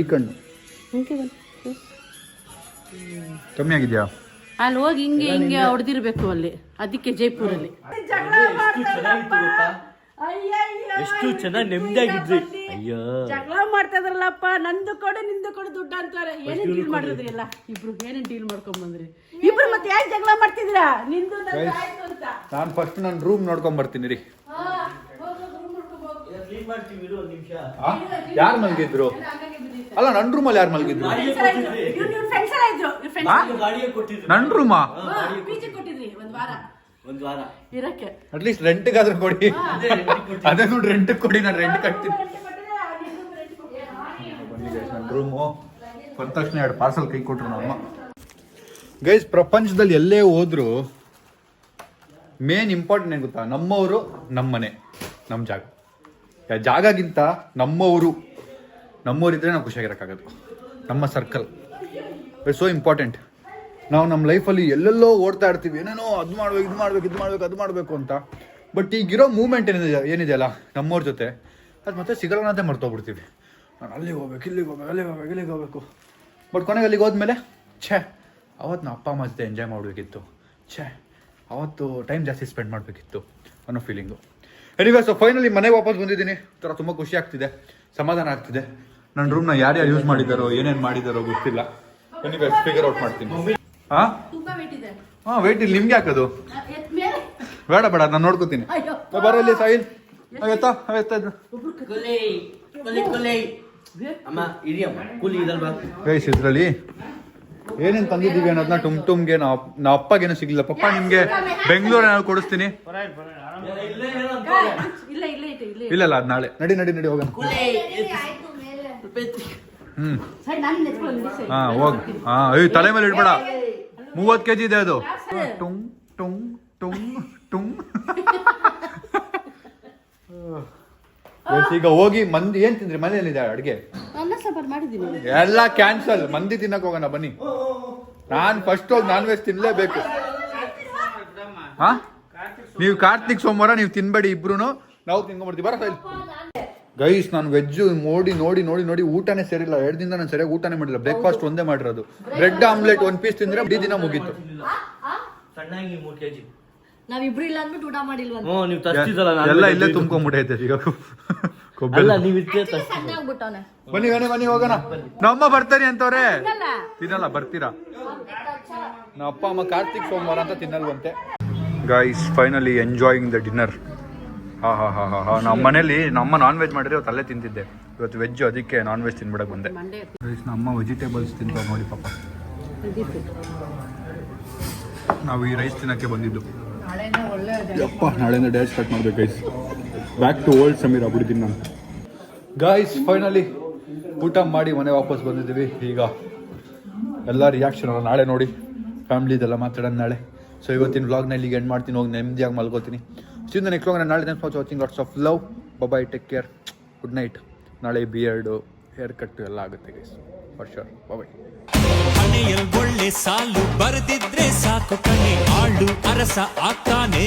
ಕಮ್ಮಿ ಆಗಿದ್ಯಾ? ಅಲ್ಲಿ ಹೋಗಿ ಹಿಂಗೆ ಹೊಡೆದಿರ್ಬೇಕು ಅಲ್ಲಿ, ಅದಕ್ಕೆ ಜೈಪುರಲ್ಲಿ. ಎಷ್ಟು ಚೆನ್ನಾಗಿ ನೆಮ್ಮದಿಯಾಗಿದ್ವಿ. ಅಯ್ಯೋ, ಜಗಳ ಮಾಡ್ತಾ ಇದ್ರಲ್ಲಪ್ಪ, ನಂದು ಕೊಡು ನಿಂದು ಕೊಡು ದುಡ್ಡು ಅಂತಾರೆ. ಏನೇನ್ ಡೀಲ್ ಮಾಡಿದ್ರಿ ಎಲ್ಲ ಇಬ್ರು? ಏನೇನ್ ಡೀಲ್ ಮಾಡ್ಕೊಂಡ್ ಬಂದ್ರಿ ಇಬ್ರು? ಮತ್ತೆ ಯಾಕೆ ಜಗಳ ಮಾಡ್ತಿದ್ದೀರಾ? ನಿಂದು ನಾನು ಫಸ್ಟ್ ನನ್ನ ರೂಮ್ ನೋಡ್ಕೊಂಡ್ ಬರ್ತೀನಿ ರೀ. ಯಾರು ಮಲ್ಗಿದ್ರು? ಅಲ್ಲ, ನನ್ನ ರೂಮಲ್ಲಿ ಯಾರು ಮಲ್ಗಿದ್ರು? ನನ್ನ ರೂಮಾ? ಕೊಟ್ಟಿದ್ರಿ ಒಂದ್ ವಾರ ಇರಕ್ಕೆ. ಅಟ್ಲೀಸ್ಟ್ ರೆಂಟ್ಗಾದ್ರೂ ಕೊಡಿ. ಅದೇ ನೋಡಿ, ರೆಂಟ್ ಕೊಡಿ, ನಾನು ರೆಂಟ್ ಕಟ್ತೀನಿ. ನನ್ನ ರೂಮು ಬಂದ ತಕ್ಷಣ 2 ಪಾರ್ಸಲ್ ಕೈ ಕೊಟ್ರು ನಮ್ಮ ಗೈಸ್. ಪ್ರಪಂಚದಲ್ಲಿ ಎಲ್ಲೇ ಹೋದ್ರು ಮೇನ್ ಇಂಪಾರ್ಟೆಂಟ್ ಏನು ಗೊತ್ತಾ? ನಮ್ಮವರು, ನಮ್ಮ ಮನೆ, ನಮ್ಮ ಜಾಗ. ಜಾಗಗಿಂತ ನಮ್ಮವರಿದ್ರೆ ನಾವು ಖುಷಿಯಾಗಿರೋಕ್ಕಾಗೋದು. ನಮ್ಮ ಸರ್ಕಲ್ ಇಟ್ಸ್ ಸೋ ಇಂಪಾರ್ಟೆಂಟ್. ನಾವು ನಮ್ಮ ಲೈಫಲ್ಲಿ ಎಲ್ಲೆಲ್ಲೋ ಓಡ್ತಾ ಇರ್ತೀವಿ, ಏನೇನೋ ಅದು ಮಾಡಬೇಕು ಅಂತ. ಬಟ್ ಈಗಿರೋ ಮೂಮೆಂಟ್ ಏನಿದೆಯಲ್ಲ ನಮ್ಮವ್ರ ಜೊತೆ, ಅದು ಮತ್ತೆ ಸಿಗಲ್ಲ ಅಂತ ಮರ್ತೋಗ್ಬಿಡ್ತೀವಿ. ನಾನು ಅಲ್ಲಿಗೆ ಹೋಗ್ಬೇಕು, ಇಲ್ಲಿಗೆ ಹೋಗ್ಬೇಕು. ಬಟ್ ಕೊನೆಗೆ ಅಲ್ಲಿಗೆ ಹೋದ್ಮೇಲೆ ಅವತ್ತು ನಾವು ಅಪ್ಪ ಅಮ್ಮ ಜೊತೆ ಎಂಜಾಯ್ ಮಾಡಬೇಕಿತ್ತು, ಅವತ್ತು ಟೈಮ್ ಜಾಸ್ತಿ ಸ್ಪೆಂಡ್ ಮಾಡಬೇಕಿತ್ತು ಅನ್ನೋ ಫೀಲಿಂಗು. ಎನಿವೆ, ಸೊ ಫೈನಲಿ ಮನೆಗೆ ವಾಪಸ್ ಬಂದಿದ್ದೀನಿ. ಥರ ತುಂಬ ಖುಷಿ ಆಗ್ತಿದೆ, ಸಮಾಧಾನ ಆಗ್ತಿದೆ. ನನ್ನ ರೂಮ್ನ ಯಾರ್ಯಾರು ಯೂಸ್ ಮಾಡಿದಾರೋ ಏನೇನು ಮಾಡಿದಾರೋ ಗೊತ್ತಿಲ್ಲ. ನನಗೆ ಫಿಗರ್ ಔಟ್ ಮಾಡ್ತೀನಿ. ಹಾಂ ತುಂಬಾ ವೇಟ್ ಇದೆ. ಹಾಂ ವೆಯ್ಟ್ ಇಲ್ಲಿ ನಿಮ್ಗೆ ಯಾಕದು? ಮೇಲೆ ಬೇಡ ಬೇಡ ನಾನು ನೋಡ್ಕೋತೀನಿ. ಬರೋ ಇಲ್ಲಿ ಸಾಯಿಲ್ ಎತ್ತ ಗೈಸ್ ಇದ್ರಲ್ಲಿ ಏನೇನು ತಂದಿದ್ದೀವಿ ಅನ್ನೋದನ್ನ ಟುಮ್ಗೆ ನಾ ಅಪ್ಪಗೇನು ಸಿಗ್ಲಿಲ್ಲ. ಪಪ್ಪ ನಿಮ್ಗೆ ಬೆಂಗಳೂರು ನಾನು ಕೊಡಿಸ್ತೀನಿ. ಇಲ್ಲ ಇಲ್ಲ ಇದೆ ಇಲ್ಲ ಇಲ್ಲ ಅದು ನಾಳೆ. ನಡಿ ನಡಿ ನಡಿ ಹೋಗೋಣ. ಸರಿ ನಾನು ನೆಚ್ಕೊಂಡು ಸರಿ ಹಾ ಹೋಗ್. ಹಾ ಅಯ್ಯೋ ತಲೆ ಮೇಲೆ ಇಡ್ಬೇಡ. 30 kg ಇದೆ ಅದು. ಟುಂಗ್ ಟುಂಗ್ ಟುಂಗ್ ಟುಂಗ್. ಈಗ ಹೋಗಿ ಮಂದಿ ಏನ್ ತಿಂದ್ರಿ? ಮನೆಯಲ್ಲಿದೆ ಅಡ್ಗೆ. ಅನ್ನ ಸಾಂಬಾರ್ ಮಾಡಿದ್ದೀನಿ. ಎಲ್ಲ ಕ್ಯಾನ್ಸಲ್. ಮಂದಿ ತಿನ್ನಕ್ ಹೋಗೋಣ ಬನ್ನಿ. ನಾನ್ ಫಸ್ಟ್ ಹೋಗಿ ನಾನ್ ವೆಜ್ ತಿನ್ಲೇಬೇಕು. ಹಾ ನೀವು ಕಾರ್ತಿಕ್ ಸೋಮವಾರ ನೀವು ತಿನ್ಬೇಡಿ ಇಬ್ರು. ನಾವು ತಿನ್ಕೊಂಡ್ಬರ್ತೀವಿ. ಬರ ಸೈಲ್ ಗೈಸ್. ನಾನು ವೆಜ್ ನೋಡಿ ನೋಡಿ ನೋಡಿ ನೋಡಿ ಊಟನೇ ಸೇರಿಲ್ಲ. 2 ದಿನ ನಾನು ಸರಿಯಾಗಿ ಊಟನೇ ಮಾಡಿಲ್ಲ. ಬ್ರೇಕ್ಫಾಸ್ಟ್ ಒಂದೇ ಮಾಡಿರೋದು. ಬ್ರೆಡ್ ಆಮ್ಲೆಟ್ 1 ಪೀಸ್ ತಿಂದ್ರೆ ಇಡೀ ದಿನ ಮುಗೀತು. ಸಣ್ಣಾಗಿ 3 kg ನಾವಿಬ್ರು ಇಲ್ಲ ಅಂದ್ಬಿಟ್ಟು ಊಟ ಮಾಡಿಲ್ವ? ನೀವು ತರ್ತಿದ್ದಲ್ಲ ಎಲ್ಲ ಇಲ್ಲೇ ತುಂಬ್ಕೊಂಡ್ಬಿಟ್ಟೈತೆ ಈಗ ಕೊಬ್ಬರಿ. ನೀವು ಸಣ್ಣಾಗ್ಬಿಟ್ಟವನೆ. ಬನ್ನಿ ಬನ್ನಿ ಬನ್ನಿ ಹೋಗೋಣ. ನಮ್ಮ ಬರ್ತಾನೆ ಅಂತವ್ರೆ. ತಿನ್ನಲ್ಲ ಬರ್ತೀರಾ? ನಮ್ಮ ಅಪ್ಪ ಅಮ್ಮ ಕಾರ್ತಿಕ್ ಸೋಮವಾರ ಅಂತ ತಿನ್ನಲ್ವಂತೆ. Guys finally enjoying the dinner. ಹಾ ಹಾ ಹಾ ಹಾ ಹಾ ನಮ್ಮ ಮನೇಲಿ ನಮ್ಮ ನಾನ್ ವೆಜ್ ಮಾಡಿದ್ರೆ ಇವತ್ತು ಅಲ್ಲೇ ತಿಂತಿದ್ದೆ. ಇವತ್ತು ವೆಜ್, ಅದಕ್ಕೆ ನಾನ್ ವೆಜ್ ತಿನ್ಬಿಡಕ್ಕೆ ಬಂದೆ. ಗೈಸ್ ನಮ್ಮ ವೆಜಿಟೇಬಲ್ಸ್ ತಿಂತಾವೆ ನೋಡಿ ಪಾಪ. ನಾವು ಈ ರೈಸ್ ತಿನ್ನಕ್ಕೆ ಬಂದಿದ್ದು. ಯಪ್ಪ ನಾಳೆಯಿಂದ ಡ್ಯಾಶ್ ಕಟ್ ಮಾಡ್ಬೇಕು guys. Back to old Sameer ಆಗ್ಬಿಡ್ತೀನಿ ನಾನು. ಗೈಸ್ ಫೈನಲಿ ಊಟ ಮಾಡಿ ಮನೆ ವಾಪಸ್ ಬಂದಿದ್ದೀವಿ. ಈಗ ಎಲ್ಲ ರಿಯಾಕ್ಷನ್ ಅಲ್ಲ ನಾಳೆ ನೋಡಿ. ಫ್ಯಾಮಿಲಿದೆಲ್ಲ ಮಾತಾಡೋಣ ನಾಳೆ. ಸೊ ಇವತ್ತಿನ ವ್ಲಾಗ್ನ ಇಲ್ಲಿಗೆ ಎಂಡ್ ಮಾಡ್ತೀನಿ. ಹೋಗಿ ನೆಮ್ಮದಿಯಾಗಿ ಮಲ್ಕೋತೀನಿ. ಸಿಂದ ನೆಕ್ಸ್ಟ್ ವ್ಲಾಗ್ ನಾಳೆ. Thanks for watching. Lots of love. Bye take care. Good night. ನಾಳೆ ಬಿಯರ್ಡು ಹೇರ್ ಕಟ್ಟು ಎಲ್ಲ ಆಗುತ್ತೆ ಗೈಸ್ ಫಾರ್ ಶೋರ್. ಬಾಯ್. ಹಣೆಯಲ್ಲಿ ಒಳ್ಳೆ ಸಾಲು ಬರೆದಿದ್ರೆ ಸಾಕು ಕಣೆ, ಆಳು ಅರಸ ಆಗ್ತಾನೆ.